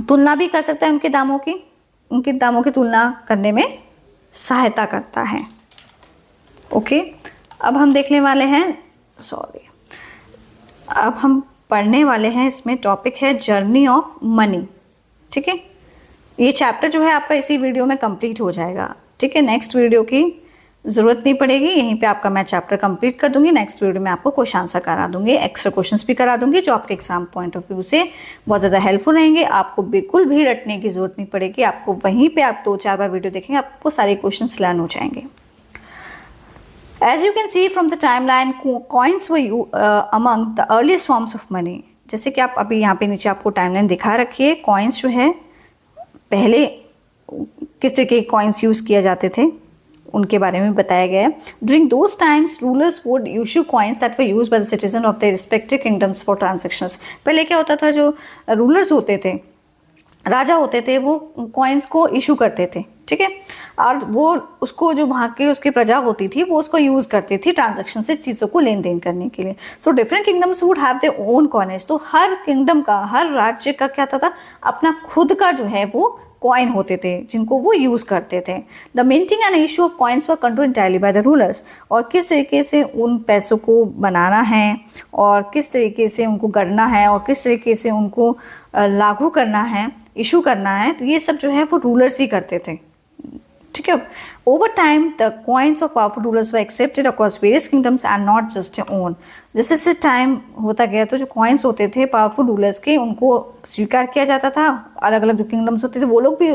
तुलना भी कर सकता है, उनके दामों की तुलना करने में सहायता करता है। ओके, अब हम देखने वाले हैं, अब हम पढ़ने वाले हैं, इसमें टॉपिक है जर्नी ऑफ मनी। ठीक है, ये चैप्टर जो है आपका इसी वीडियो में कंप्लीट हो जाएगा। ठीक है, नेक्स्ट वीडियो की ज़रूरत नहीं पड़ेगी, यहीं पे आपका मैं चैप्टर कंप्लीट कर दूंगी। नेक्स्ट वीडियो में आपको क्वेश्चन आंसर करा दूंगी, एक्स्ट्रा क्वेश्चंस भी करा दूंगी जो आपके एग्जाम पॉइंट ऑफ व्यू से बहुत ज़्यादा हेल्पफुल रहेंगे। आपको बिल्कुल भी रटने की जरूरत नहीं पड़ेगी, आपको वहीं पे आप 2-4 बार वीडियो देखेंगे, आपको सारे क्वेश्चंस लर्न हो जाएंगे। As you can see from the timeline, coins were among the earliest forms of money. जैसे कि आप अभी यहाँ पे नीचे आपको टाइमलाइन दिखा रखी है, कॉइन्स जो है पहले किस तरह के कॉइन्स यूज़ किए जाते थे उनके बारे में बताया गया है। During those times rulers would issue coins that were used by the citizen of the respective kingdoms for transactions. पहले क्या होता था, जो रूलर्स होते थे, राजा होते थे, वो कॉइन्स को इशू करते थे। ठीक है, और वो उसको जो वहाँ के उसकी प्रजा होती थी वो उसको यूज़ करती थी ट्रांजैक्शन से चीज़ों को लेन देन करने के लिए। So different kingdoms would have their own coinage. तो हर किंगडम का, हर राज्य का क्या था अपना खुद का जो है वो कॉइन होते थे जिनको वो यूज़ करते थे। The minting and issue of coins were control entirely by the rulers. और किस तरीके से उन पैसों को बनाना है और किस तरीके से उनको गढ़ना है और किस तरीके से उनको लागू करना है, इशू करना है, तो ये सब जो है वो रूलर्स ही करते थे। ठीक है। Over time the coins of powerful rulers were accepted across various kingdoms and not just own. जैसे जैसे टाइम होता गया तो जो कॉइन्स होते थे पावरफुल रूलर्स के, उनको स्वीकार किया जाता था। अलग अलग जो किंगडम्स होते थे वो लोग भी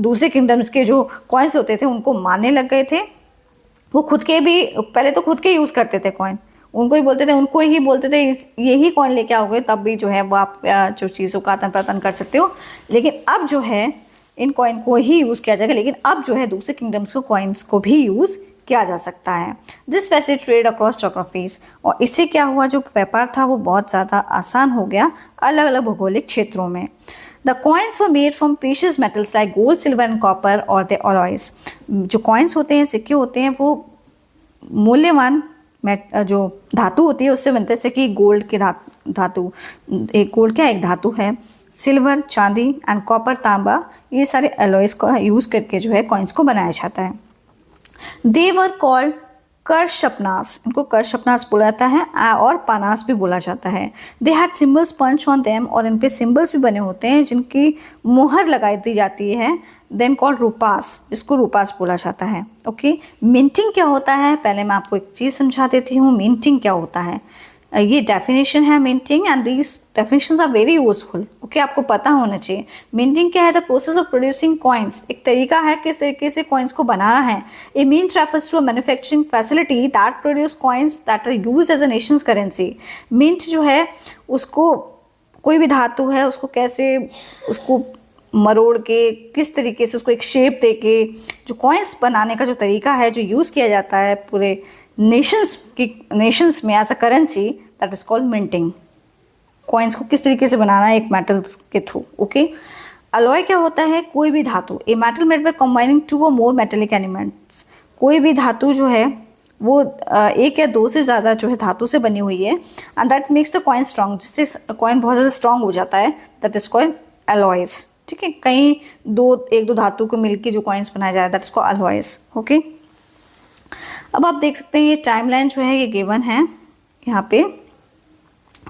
दूसरे किंगडम्स के जो कॉइन्स होते थे उनको मानने लग गए थे। वो खुद के भी पहले तो खुद के यूज़ करते थे कॉइन, उनको ही बोलते थे, उनको ही बोलते थे यही कॉइन लेके आओगे तब भी जो है वो आप जो चीज़ों का आदान प्रदान कर सकते हो। लेकिन अब जो है इन कॉइन को ही यूज़ किया जाएगा, लेकिन अब जो है दूसरे किंगडम्स को कॉइन्स को भी यूज़ किया जा सकता है। This facilitated trade across geographies. और इससे क्या हुआ, जो व्यापार था वो बहुत ज़्यादा आसान हो गया अलग अलग भौगोलिक क्षेत्रों में। The coins were made from precious metals like gold, silver and copper और द अलॉयज। जो कॉइन्स होते हैं, सिक्के होते हैं, वो मूल्यवान जो धातु होती है उससे बनते हैं। जैसे कि गोल्ड के धातु, एक गोल्ड क्या एक धातु है, सिल्वर चांदी एंड कॉपर तांबा, ये सारे अलॉयज को यूज़ करके जो है कॉइन्स को बनाया जाता है। दे वर कॉल्ड करशपनास, इनको करशपनास बोला जाता है और पानास भी बोला जाता है। They had symbols punch on them, और इन पे सिम्बल्स भी बने होते हैं जिनकी मुहर लगाई दी जाती है। देन कॉल्ड रूपास, इसको रूपास बोला जाता है। ओके, मिंटिंग क्या होता है, पहले मैं आपको एक चीज़ समझा देती हूँ। मिंटिंग क्या होता है, ये डेफिनेशन है minting, and these definitions are very useful. Okay, आपको पता होना चाहिए। मिंटिंग क्या है, the process of producing coins, एक तरीका है किस तरीके से कॉइन्स को बनाना है। A means refers to a manufacturing facility that produce coins that are used as a nation's currency. Mint जो है उसको, कोई भी धातु है उसको कैसे उसको मरोड़ के किस तरीके से उसको एक शेप दे के जो कॉइन्स बनाने का जो तरीका है जो यूज़ किया जाता है पूरे नेशंस में as a currency, that is called minting. Coins को किस तरीके से बनाना है एक मेटल्स के थ्रू। ओके, अलॉय क्या होता है, कोई भी धातु, a metal made by combining two और मोर मेटेलिक एलिमेंट्स। कोई भी धातु जो है वो एक या दो से ज़्यादा जो है धातु से बनी हुई है, and that makes the coin strong, जिससे कॉइन बहुत ज़्यादा स्ट्रॉन्ग हो जाता है, दैट इज कॉल्ड अलॉयज। ठीक है, कहीं एक दो धातु को मिलकर जो कॉइन्स बनाया जा रहा है, that is called alloys. Okay, अब आप देख सकते हैं ये टाइमलाइन जो है ये गिवन है यहाँ पे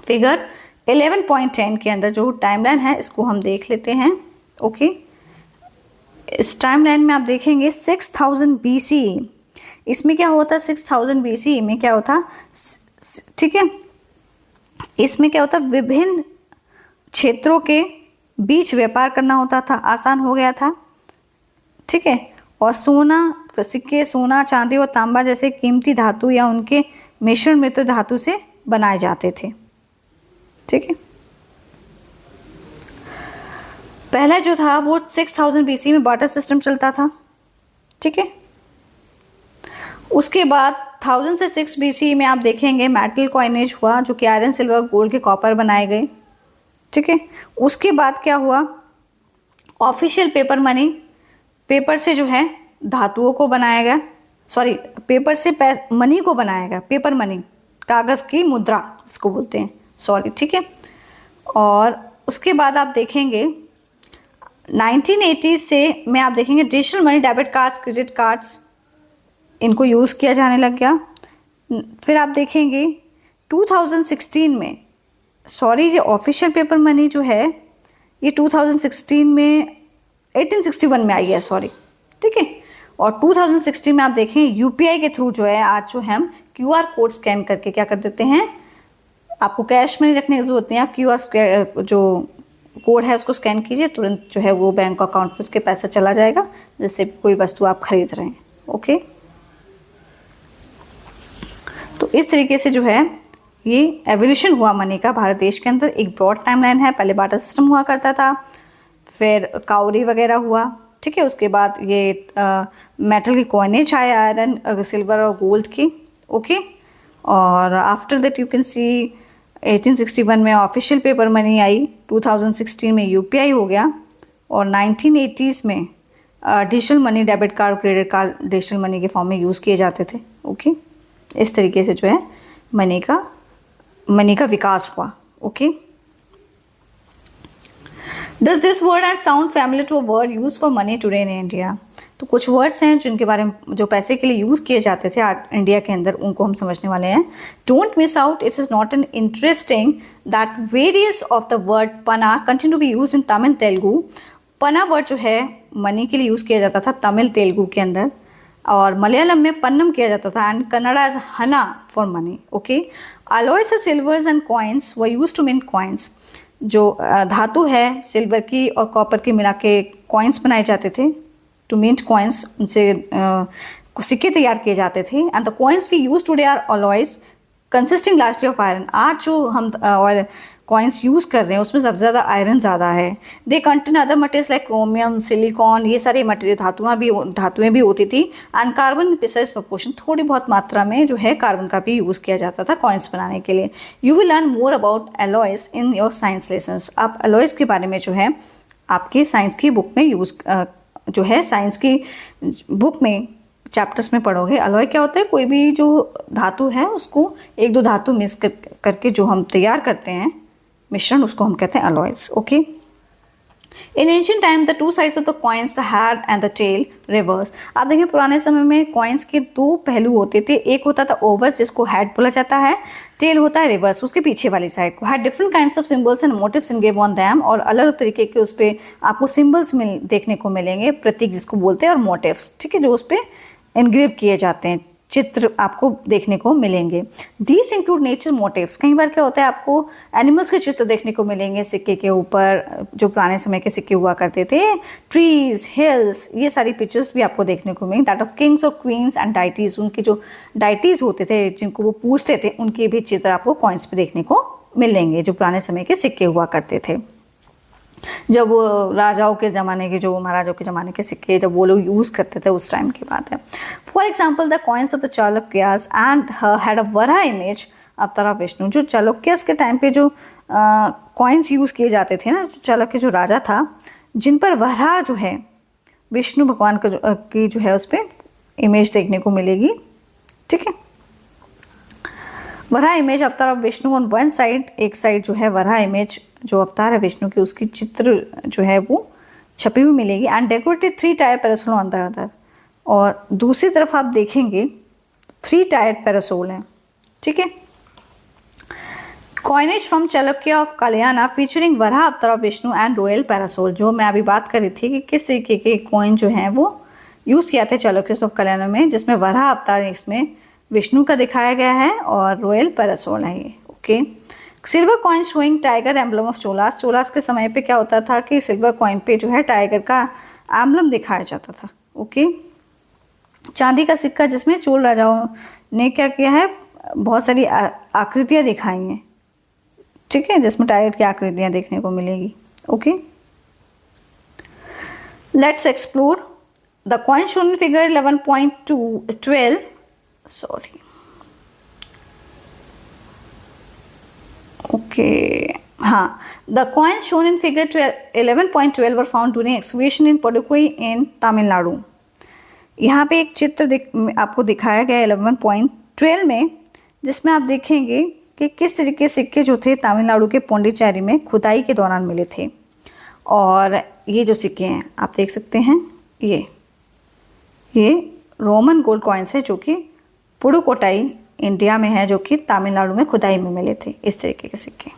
फिगर 11.10 के अंदर जो टाइमलाइन है इसको हम देख लेते हैं। ओके, इस टाइमलाइन में आप देखेंगे 6000 BC, इसमें क्या होता है 6000 BC में क्या होता, ठीक है, इसमें क्या होता, विभिन्न क्षेत्रों के बीच व्यापार करना होता था, आसान हो गया था। ठीक है, और सिक्के सोना चांदी और तांबा जैसे कीमती धातु या उनके मिश्रण में तो धातु से बनाए जाते थे। ठीक है, पहला जो था वो 6000 BC में बार्टर सिस्टम चलता था। ठीक है, उसके बाद 1000 से 6 BC में आप देखेंगे मेटल कॉइनेज हुआ जो कि आयरन सिल्वर गोल्ड के कॉपर बनाए गए। ठीक है, उसके बाद क्या हुआ, ऑफिशियल पेपर मनी, पेपर से जो है धातुओं को बनाया गया, सॉरी पेपर से मनी को बनाया गया, पेपर मनी, कागज़ की मुद्रा इसको बोलते हैं, सॉरी। ठीक है, और उसके बाद आप देखेंगे 1980 से में आप देखेंगे digital money, debit cards, credit cards, इनको यूज़ किया जाने लग गया। फिर आप देखेंगे 2016 में, सॉरी ये ऑफिशियल पेपर मनी जो है ये 2016 में 1861 में आई है, सॉरी। ठीक है, और 2016 में आप देखें यूपीआई के थ्रू जो है आज जो हम QR कोड स्कैन करके क्या कर देते हैं, आपको कैश में रखने की जरूरत नहीं है, आप QR जो कोड है उसको स्कैन कीजिए, तुरंत जो है वो बैंक अकाउंट में उसके पैसा चला जाएगा जिससे कोई वस्तु आप खरीद रहे हैं। ओके, तो इस तरीके से जो है ये एवोल्यूशन हुआ मनी का भारत देश के अंदर। एक ब्रॉड टाइमलाइन है, पहले बार्टर सिस्टम हुआ करता था, फिर काउरी वगैरह हुआ। ठीक है, उसके बाद ये मेटल की कॉइनेज आए, आयरन सिल्वर और गोल्ड की। ओके, और आफ्टर दैट यू कैन सी 1861 में ऑफिशियल पेपर मनी आई, 2016 में यूपीआई हो गया, और 1980s में digital money, debit card, credit card digital money के फॉर्म में यूज़ किए जाते थे। ओके, इस तरीके से जो है मनी का विकास हुआ। Okay, does this word and sound family to a word use for money today in India? तो कुछ वर्ड्स हैं जिनके बारे में जो पैसे के लिए यूज़ किए जाते थे इंडिया के अंदर, उनको हम समझने वाले हैं. Don't miss out, it is not an interesting that various of the word pana continue to be use in Tamil Telugu. Pana word जो है मनी के लिए यूज़ किया जाता था तमिल तेलुगु के अंदर, और मलयालम में पन्नम किया जाता था, एंड कन्नड़ा एज हना for money. Okay, alloys silvers and coins were use to mint coins. जो धातु है सिल्वर की और कॉपर की मिला के कॉइन्स बनाए जाते थे, टू मिंट कॉइन्स, उनसे सिक्के तैयार किए जाते थे. And the coins we use today are alloys consisting largely of iron. आज जो हम कॉइन्स यूज़ कर रहे हैं उसमें सबसे ज़्यादा आयरन ज़्यादा है. They contain other materials like chromium, silicon, ये सारे मटेरियल धातुएं भी होती थी. एंड कार्बन प्रिसाइज प्रपोर्शन, थोड़ी बहुत मात्रा में जो है कार्बन का भी यूज़ किया जाता था कॉइन्स बनाने के लिए. You will learn more about alloys in your science lessons. आप अलॉयस के बारे में जो है आपकी साइंस की बुक में जो है साइंस की बुक में चैप्टर्स में पढ़ोगे. अलॉय क्या होता है? कोई भी जो धातु है उसको एक दो धातु मिक्स करके जो हम तैयार करते हैं मिश्रण, उसको हम कहते हैं alloys. Okay, in ancient time the two sides of the coins, the head and the tail, reverse. आप देखिए पुराने समय में कॉइन्स के दो पहलू होते थे. एक होता था ओवर्स जिसको हेड बोला जाता है, टेल होता है रिवर्स, उसके पीछे वाली साइड को. Had different kinds of symbols and motives engrave on them, और अलग तरीके के उस पर आपको सिंबल्स देखने को मिलेंगे, प्रतीक जिसको बोलते हैं, और मोटिव्स, ठीक है, जो उस पर एनग्रेव किए जाते हैं, चित्र आपको देखने को मिलेंगे. These include nature motives. कई बार क्या होता है आपको एनिमल्स के चित्र देखने को मिलेंगे सिक्के के ऊपर, जो पुराने समय के सिक्के हुआ करते थे. ट्रीज, हिल्स, ये सारी पिक्चर्स भी आपको देखने को मिलेंगे. दैट ऑफ किंग्स और क्वींस एंड डाइटीज, उनके जो डाइटीज होते थे जिनको वो पूजते थे, उनके भी चित्र आपको कॉइन्स पे देखने को मिलेंगे, जो पुराने समय के सिक्के हुआ करते थे. जब राजाओं के ज़माने के, जो महाराजाओं के ज़माने के सिक्के जब वो लोग यूज़ करते थे, उस टाइम की बात है. For example the coins of the Chalukyas and had a Varaha image अवतार ऑफ विष्णु. जो चालुक्यास के टाइम पे जो कॉइन्स यूज़ किए जाते थे ना, जो चालुक्य जो राजा था, जिन पर वराह जो है विष्णु भगवान का की जो है उस पर इमेज देखने को मिलेगी. ठीक है, वराह इमेज अवतार of Vishnu on one side, एक साइड जो है वराह इमेज जो अवतार है विष्णु की, उसकी चित्र जो है वो छपी हुई मिलेगी. And decorated 3 tyre parasol on the other. और दूसरी तरफ आप देखेंगे 3 टायर पैरासोल हैं. ठीक है, coinage from Chalukya of Kalyana featuring Varaha avatar of Vishnu and royal parasol. जो मैं अभी बात कर रही थी कि किस तरीके के कॉइन जो हैं वो यूज़ किया था चालुक्य ऑफ कल्याणा में, जिसमें वराह अवतार इसमें विष्णु का दिखाया गया है और रॉयल पैरासोल है ये. Okay, silver coin showing tiger emblem of Cholas. Cholas के समय पे क्या होता था कि सिल्वर कॉइन पे जो है टाइगर का एम्बलम दिखाया जाता था. ओके, चांदी का सिक्का जिसमें चोल राजाओं ने क्या किया है, बहुत सारी आकृतियां दिखाई हैं. ठीक है, जिसमें टाइगर की आकृतियां देखने को मिलेगी. Okay, let's explore the coin shown in figure 11.12. Sorry, okay, हाँ, the coins shown in figure 11.12 were found during excavation in Pudukkottai in Tamil Nadu. यहाँ पे एक चित्र आपको दिखाया गया 11.12 में, जिसमें आप देखेंगे कि किस तरीके सिक्के जो थे तमिलनाडु के पौंडीचेरी में खुदाई के दौरान मिले थे. और ये जो सिक्के हैं आप देख सकते हैं, ये रोमन गोल्ड कॉइन्स है, जो कि पुडुकोट्टई इंडिया में है, जो कि तमिलनाडु में खुदाई में मिले थे, इस तरीके के सिक्के.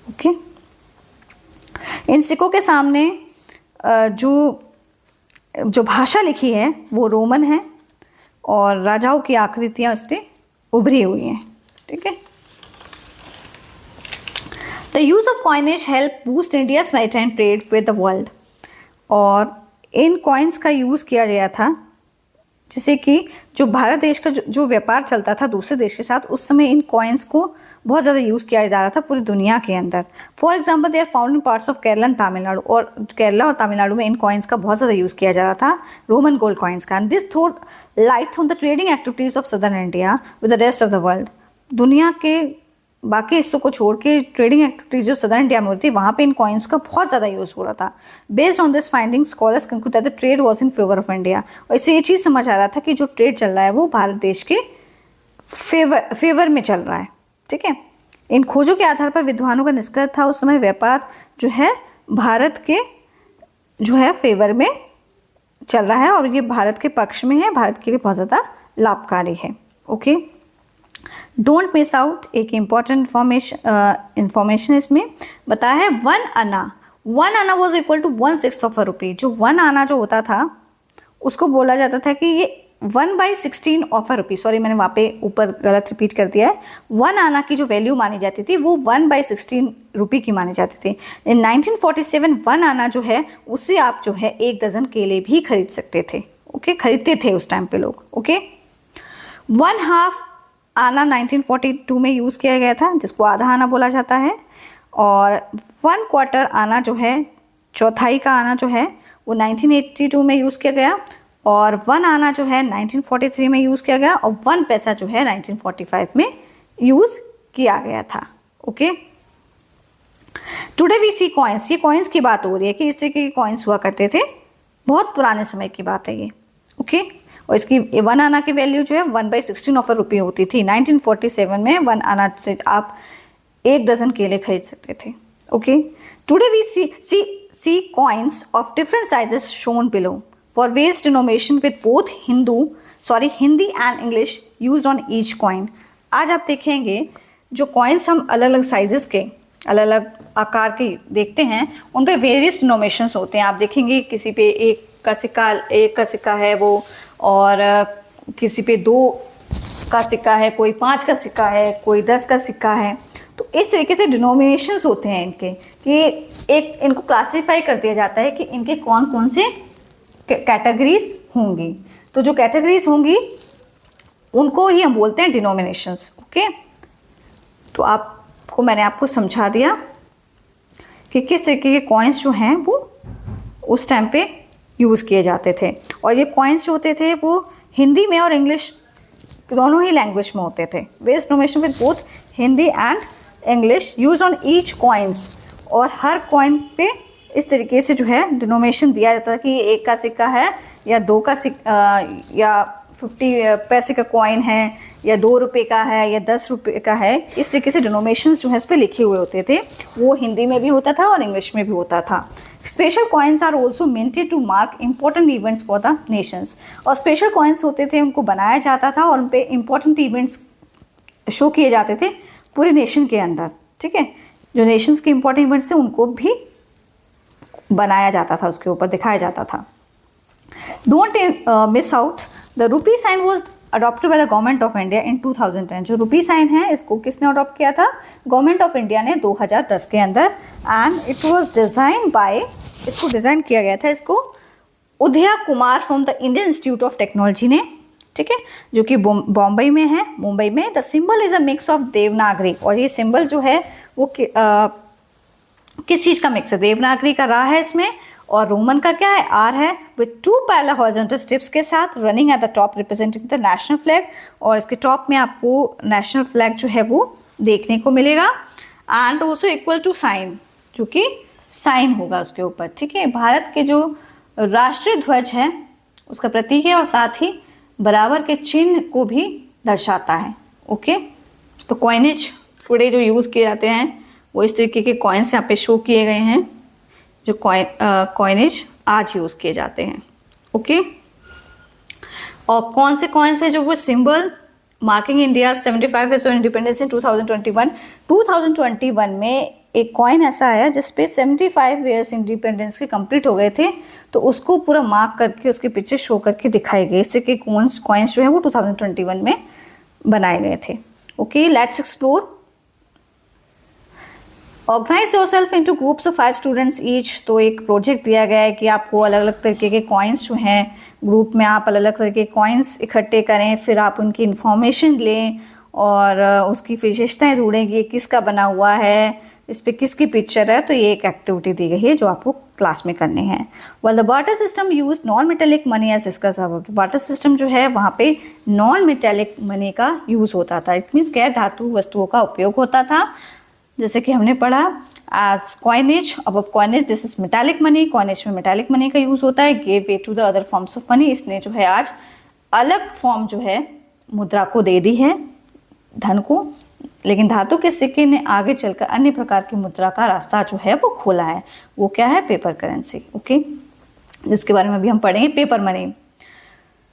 ओके, इन सिक्कों के सामने जो भाषा लिखी है वो रोमन है, और राजाओं की आकृतियां उस पर उभरी हुई हैं. ठीक है, the use of coinage help boost India's maritime trade with the world. और इन कॉइन्स का यूज़ किया गया था जिससे कि जो भारत देश का जो व्यापार चलता था दूसरे देश के साथ, उस समय इन कॉइन्स को बहुत ज़्यादा यूज़ किया जा रहा था पूरी दुनिया के अंदर. For example they are found in parts of Kerala and Tamil Nadu. और केरला और तमिलनाडु में इन कॉइन्स का बहुत ज़्यादा यूज़ किया जा रहा था, रोमन गोल्ड कॉइन्स का. And this थ्रोड light on the trading activities of southern India with the rest of the world. दुनिया के बाकी हिस्सों को छोड़ के ट्रेडिंग एक्टिविटीज जो सदर्न इंडिया में होती थी, वहाँ पे इन कॉइन्स का बहुत ज़्यादा यूज़ हो रहा था. Based on this finding scholars conclude that the trade was in favour of India. और इससे ये चीज़ समझ आ रहा था कि जो ट्रेड चल रहा है वो भारत देश के फेवर में चल रहा है. ठीक है, इन खोजों के आधार पर विद्वानों का निष्कर्ष था उस समय व्यापार जो है भारत के जो है फेवर में चल रहा है और ये भारत के पक्ष में है, भारत के लिए बहुत ज़्यादा लाभकारी है। Okay, don't miss out. एक इम्पॉर्टेंट इंफॉर्मेशन इसमें बताया है, 1 anna was equal to 1/6 of a rupee. जो 1 आना जो होता था उसको बोला जाता था कि ये 1/16 ऑफ अ रुपी, सॉरी मैंने वहाँ पे ऊपर गलत रिपीट कर दिया है। 1 आना की जो वैल्यू मानी जाती थी वो 1/16 रुपी की मानी जाती थी। इन 1947 1 आना जो है उससे आप जो है 1 दर्जन केले भी खरीद सकते थे। ओके, खरीदते थे उस टाइम पे लोग। ओके, 1/2 आना 1942 में यूज़ किया गया था, जिसको आधा आना बोला जाता है। और 1/4 आना जो है, चौथाई का आना जो है वो 1982 में यूज़ किया गया। और 1 आना जो है 1943 में यूज़ किया गया और 1 पैसा जो है 1945 में यूज़ किया गया था। Okay, today we see coins. ये कॉइन्स की बात हो रही है कि इस तरीके के कॉइन्स हुआ करते थे, बहुत पुराने समय की बात है ये। ओके, और इसकी 1 आना की वैल्यू जो है 1/16 ऑफ अ रुपी होती थी। 1947 में 1 आना से आप 1 दर्जन केले खरीद सकते थे। Okay, today we see coins of different sizes shown below for various denomination with both Hindi and English used on each coin. आज आप देखेंगे जो कॉइन्स हम अलग अलग साइजेस के, अलग अलग आकार के देखते हैं, उन पे वेरियस डिनोमिनेशंस होते हैं। आप देखेंगे किसी पे 1 का सिक्का है वो, और किसी पे 2 का सिक्का है, कोई 5 का सिक्का है, कोई 10 का सिक्का है। तो इस तरीके से डिनोमिनेशंस होते हैं इनके, कि एक इनको क्लासीफाई कर दिया जाता है कि इनके कौन कौन से कैटेगरीज होंगी। तो जो कैटेगरीज होंगी उनको ही हम बोलते हैं डिनोमिनेशंस। ओके, तो मैंने आपको समझा दिया कि किस तरीके के कॉइन्स जो हैं वो उस टाइम पे यूज़ किए जाते थे। और ये कॉइन्स जो होते थे वो हिंदी में और इंग्लिश दोनों ही लैंग्वेज में होते थे। Various denomination with both Hindi and English use on each coins. और हर कॉइन पे इस तरीके से जो है डिनोमिनेशन दिया जाता है कि 1 का सिक्का है या 2 का सिक्का या 50 पैसे का कॉइन है या 2 रुपये का है या 10 रुपये का है। इस तरीके से डिनोमिनेशंस जो है इस पर लिखे हुए होते थे। वो हिंदी में भी होता था और इंग्लिश में भी होता था। Special coins are also minted to mark important events for the nations. और स्पेशल कॉइन्स होते थे, उनको बनाया जाता था और उन पर इंपॉर्टेंट इवेंट्स शो किए जाते थे पूरे नेशन के अंदर। ठीक है, जो नेशंस के इंपॉर्टेंट इवेंट्स थे उनको भी बनाया जाता था, उसके ऊपर दिखाया जाता था। Don't miss out, the rupee sign was adopted by the government of India in 2010। जो रुपी साइन है इसको किसने अडॉप्ट किया था? गवर्नमेंट ऑफ इंडिया ने 2010 के अंदर। And it was design by, इसको डिज़ाइन किया गया था इसको उदया Kumar from the Indian institute of technology ने। ठीक है, जो कि बॉम्बे में है, मुंबई में। The symbol is a mix of Devanagari, और ये सिंबल जो है वो किस चीज़ का मिक्स है? देवनागरी का रा है इसमें, और रोमन का क्या है? आर है, विथ 2 पैरेलल हॉरिजॉन्टल स्ट्रिप्स के साथ, running at the top representing the national flag. और इसके टॉप में आपको नेशनल फ्लैग जो है वो देखने को मिलेगा। And also equal to sign, जो कि साइन होगा उसके ऊपर। ठीक है, भारत के जो राष्ट्रीय ध्वज है उसका प्रतीक है, और साथ ही बराबर के चिन्ह को भी दर्शाता है। ओके, तो कॉइनेज टुडे जो यूज़ किए जाते हैं वो इस तरीके के कॉइन्स यहाँ पे शो किए गए हैं, जो कॉइनेज आज यूज़ किए जाते हैं। ओके, और कौन से कॉइन्स हैं जो वो symbol marking India 75 years of independence in 2021। 2021 में एक कॉइन ऐसा आया जिसपे 75 ईयर्स इंडिपेंडेंस के कंप्लीट हो गए थे, तो उसको पूरा मार्क करके उसके पिक्चर शो करके दिखाए गए। इससे कि कॉइन्स जो है वो 2021 में बनाए गए थे। Okay, let's explore. Organise yourself into groups of 5 students each. तो एक प्रोजेक्ट दिया गया है कि आपको अलग अलग तरीके के कॉइन्स जो हैं, ग्रुप में आप अलग अलग तरह के कॉइन्स इकट्ठे करें, फिर आप उनकी इन्फॉर्मेशन लें और उसकी विशेषताएं ढूंढें कि ये किसका बना हुआ है, इस पर किसकी पिक्चर है। तो ये एक एक्टिविटी दी गई है जो आपको क्लास में करनी है। Well the barter system use non metallic money as discuss about. Barter system जो है वहाँ पे नॉन मेटेलिक मनी का यूज़ होता था। इट मीन्स गैर धातु वस्तुओं का उपयोग होता था, जैसे कि हमने पढ़ा आज कॉइनेज, अब coinage this is metallic money. Coinage में मेटालिक मनी का यूज़ होता है। Gave way to the other forms of money, इसने जो है आज अलग फॉर्म जो है मुद्रा को दे दी है, धन को लेकिन धातु के सिक्के ने आगे चलकर अन्य प्रकार की मुद्रा का रास्ता जो है वो खोला है। वो क्या है? Paper currency. ओके, जिसके बारे में अभी हम पढ़ेंगे, paper money.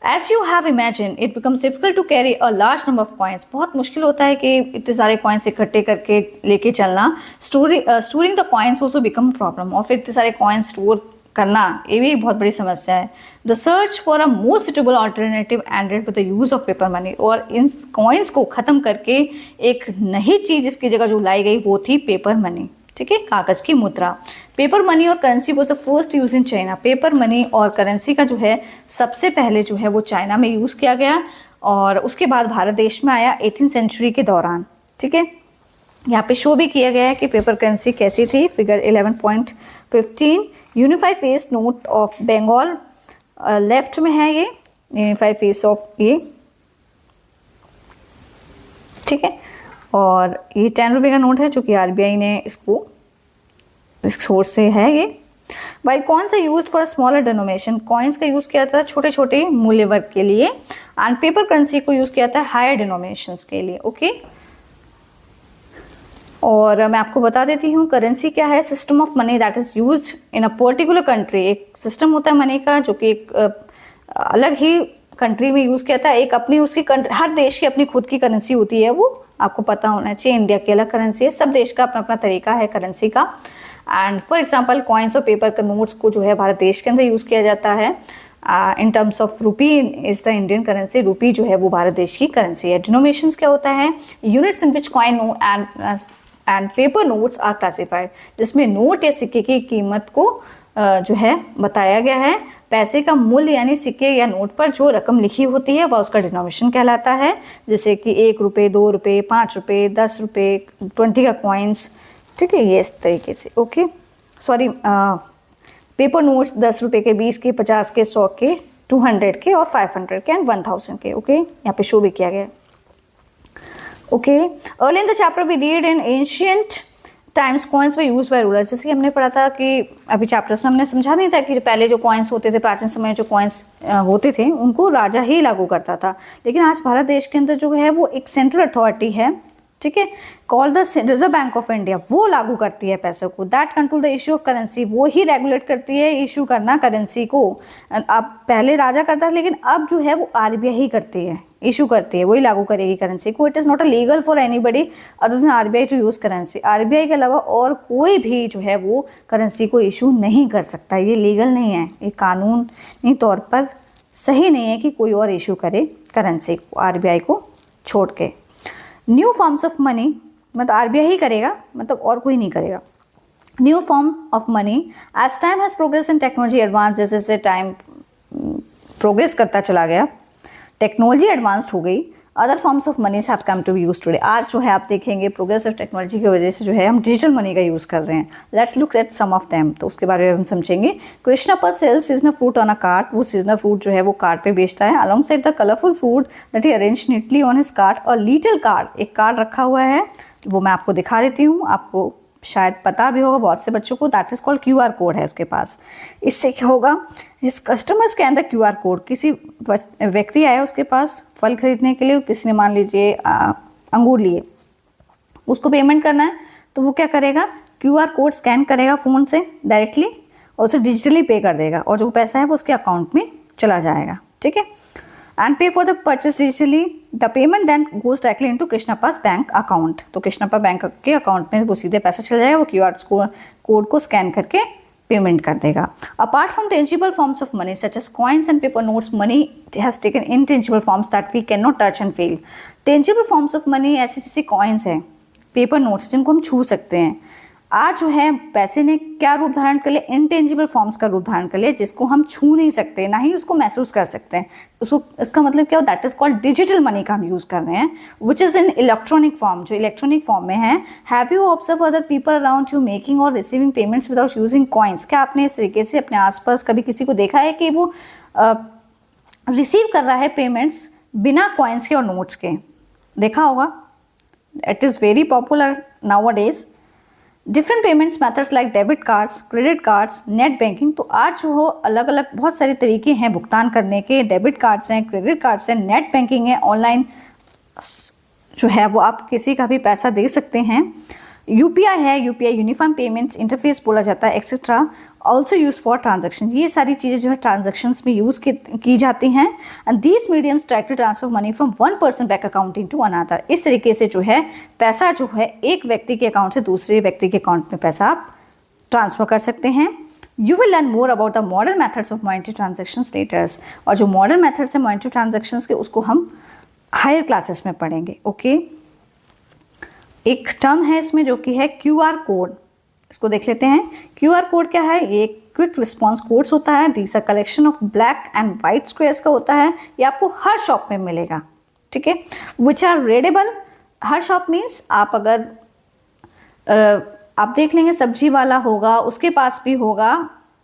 As you have imagined, it becomes difficult to carry a large number of coins. बहुत मुश्किल होता है कि इतने सारे कॉइन्स इकट्ठे करके लेके चलना। Storing the coins also become a problem. और फिर इतने सारे कॉइन्स स्टोर करना, ये भी बहुत बड़ी समस्या है। The search for a more suitable alternative ended with the use of paper money. और इन कॉइन्स को ख़त्म करके एक नई चीज़ इसकी जगह जो लाई गई वो थी पेपर मनी। ठीक है, कागज की मुद्रा। पेपर मनी और currency was the first use in China. Paper money और करेंसी का जो है सबसे पहले जो है वो चाइना में यूज़ किया गया और उसके बाद भारत देश में आया 18th सेंचुरी के दौरान। ठीक है, यहाँ पे शो भी किया गया है कि पेपर करेंसी कैसी थी। Figure 11.15 unified face note of Bengal left में है ये यूनिफाइड फेस ऑफ ये। ठीक है, और ये 10 रुपये का नोट है जो कि आरबीआई ने इसको इस सोर्स से है ये। While coins are used for smaller denomination, coins का यूज़ किया जाता है छोटे छोटे मूल्य वर्ग के लिए, एंड पेपर करेंसी को यूज़ किया जाता है हायर डिनोमिनेशंस के लिए। ओके, और मैं आपको बता देती हूँ करेंसी क्या है। System of money that is used in a particular country. एक सिस्टम होता है मनी का जो कि एक अलग ही कंट्री में यूज़ किया जाता है। एक अपनी उसकी हर देश की अपनी खुद की करेंसी होती है, वो आपको पता होना चाहिए। इंडिया की अलग करेंसी है, सब देश का अपना अपना तरीका है करेंसी का। एंड फॉर एग्जांपल कॉइन्स और पेपर का नोट्स को जो है भारत देश के अंदर यूज़ किया जाता है। इन टर्म्स ऑफ रूपी इज द इंडियन करेंसी। रूपी जो है वो भारत देश की करेंसी है। डिनोमिनेशंस क्या होता है? Units in which coin and paper notes are classified, जिसमें नोट या सिक्के की कीमत को जो है बताया गया है। पैसे का मूल्य यानी सिक्के या नोट पर जो रकम लिखी होती है वह उसका डिनोमिनेशन कहलाता है। जैसे कि 1 रुपये, 2 रुपये, 5 रुपये, 10 रुपये, 20 का कॉइन्स। ठीक है, ये इस तरीके से। ओके, सॉरी, पेपर नोट्स 10 रुपये के, 20 के, 50 के, 100 के, 200 के और 500 के एंड 1000 के। ओके, यहाँ पे शो भी किया गया। Okay, early in the chapter we read in ancient times coins were used by rulers. जैसे कि हमने पढ़ा था कि अभी चैप्टर्स में हमने समझा नहीं था कि पहले जो कॉइन्स होते थे, प्राचीन समय में जो कॉइन्स होते थे उनको राजा ही लागू करता था। लेकिन आज भारत देश के अंदर जो है वो एक सेंट्रल अथॉरिटी है, ठीक है, called the reserve bank of India, वो लागू करती है पैसों को। That control the issue of currency, वो ही रेगुलेट करती है इशू करना करेंसी को। अब पहले राजा करता था लेकिन अब जो है वो आरबीआई ही करती है, इशू करती है, वही लागू करेगी करेंसी को। It is not a legal for anybody other than RBI to use currency. RBI के अलावा और कोई भी जो है वो करेंसी को इशू नहीं कर सकता। ये लीगल नहीं है, ये कानूनी तौर पर सही नहीं है कि कोई और इशू करे करेंसी को आरबीआई को छोड़ के। न्यू फॉर्म्स ऑफ मनी, मतलब आरबीआई ही करेगा, मतलब और कोई नहीं करेगा। New form of money as time has progress in technology advance, जैसे जैसे टाइम प्रोग्रेस करता चला गया, टेक्नोलॉजी एडवांस्ड हो गई, other forms of moneys have come to be use today. आज जो है आप देखेंगे प्रोग्रेसिव टेक्नोलॉजी की वजह से जो है हम डिजिटल मनी का यूज़ कर रहे हैं। Let's look at some of them, तो उसके बारे में हम समझेंगे। Krishnappa sells seasonal fruit on a cart, वो सीजनल फ्रूट जो है वो कार्ट पे बेचता है। Alongside the colourful food that he arrange neatly on his cart, और लिटिल कार्ट, एक कार्ट रखा हुआ है, वो मैं आपको दिखा देती हूँ, आपको शायद पता भी होगा बहुत से बच्चों को। That is called QR code है उसके पास। इससे क्या होगा, इस customer scan the QR code. किसी व्यक्ति आया उसके पास फल खरीदने के लिए, किसी ने मान लीजिए अंगूर लिए, उसको पेमेंट करना है, तो वो क्या करेगा, QR कोड स्कैन करेगा फ़ोन से डायरेक्टली और उसे डिजिटली पे कर देगा, और जो पैसा है वो उसके अकाउंट में चला जाएगा। ठीक है, and pay for the purchase digitally. The payment then goes directly into Krishnappa's bank account. तो कृष्णप्पा बैंक के अकाउंट में वो सीधे पैसा चला जाएगा, वो QR कोड को स्कैन करके पेमेंट कर देगा। Apart from tangible forms of money such as coins and paper notes, money has taken intangible forms that we can not touch and feel. Tangible forms of money ऐसी जैसे coins हैं, paper notes जिनको हम छू सकते हैं। आज जो है पैसे ने क्या रूप धारण कर लिया, इनटेंजिबल फॉर्म्स का रूप धारण कर लिया, जिसको हम छू नहीं सकते, ना ही उसको महसूस कर सकते हैं। उसको, इसका मतलब क्या हो, that is called digital money का हम यूज़ कर रहे हैं, which is in electronic form, जो इलेक्ट्रॉनिक फॉर्म में है। Have you observe other people around you making और receiving payments without using coins? क्या आपने इस तरीके से अपने आसपास कभी किसी को देखा है कि वो रिसीव कर रहा है पेमेंट्स बिना कॉइन्स के और नोट्स के? देखा होगा, it is very popular now a days. Different payments methods like debit cards, credit cards, net banking. तो आज जो हो अलग अलग बहुत सारे तरीके हैं भुगतान करने के। डेबिट कार्ड्स हैं, क्रेडिट कार्ड्स हैं, नेट बैंकिंग है, ऑनलाइन जो है वो आप किसी का भी पैसा दे सकते हैं। यूपीआई है, यूपीआई यूनिफॉर्म पेमेंट्स इंटरफेस बोला जाता है, etcetera also use for transaction. ये सारी चीज़ें जो है ट्रांजेक्शन्स में यूज़ की जाती हैं। And these mediums directly transfer money from one person bank account into another. इस तरीके से जो है पैसा जो है एक व्यक्ति के अकाउंट से दूसरे व्यक्ति के अकाउंट में पैसा आप ट्रांसफर कर सकते हैं। You will learn more about the modern methods of monetary transaction letters. और जो मॉडर्न मेथड्स है मॉनेटरी ट्रांजेक्शन के, उसको हम हायर क्लासेस में पढ़ेंगे। ओके, एक टर्म है इसमें जो कि है क्यूआर कोड। इसको देख लेते हैं। क्यूआर कोड क्या है? ये क्विक रिस्पॉन्स कोड्स होता है। This a collection of black and white squares का होता है। ये आपको हर शॉप में मिलेगा, ठीक है। Which are readable. हर शॉप मीन्स आप अगर आप देख लेंगे सब्जी वाला होगा, उसके पास भी होगा।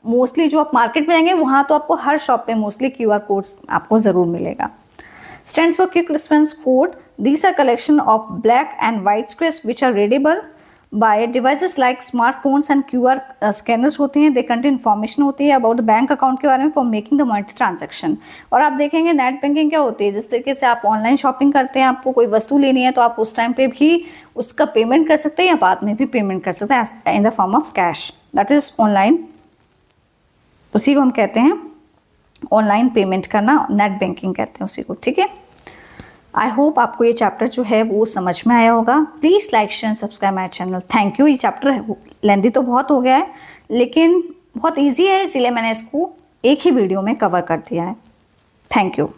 मोस्टली जो आप मार्केट में जाएंगे वहाँ तो आपको हर शॉप पे मोस्टली क्यूआर कोड्स आपको ज़रूर मिलेगा। Stands for quick response code. These are collection of black and white squares which are readable by devices like smartphones and QR scanners होते हैं। They contain information होती है about the बैंक अकाउंट के बारे में for making the monetary transaction। और आप देखेंगे नेट बैंकिंग क्या होती है, जिस तरीके से आप ऑनलाइन शॉपिंग करते हैं, आपको कोई वस्तु लेनी है तो आप उस टाइम पे भी उसका पेमेंट कर सकते हैं या बाद में भी पेमेंट कर सकते हैं in the form of cash. That is online, उसी को हम कहते हैं ऑनलाइन पेमेंट करना, नेट बैंकिंग कहते हैं उसी को, ठीक है। आई होप आपको ये चैप्टर जो है वो समझ में आया होगा। Please like share subscribe my channel. Thank you. ये चैप्टर लेंदी तो बहुत हो गया है लेकिन बहुत ईजी है, इसीलिए मैंने इसको एक ही वीडियो में कवर कर दिया है। Thank you.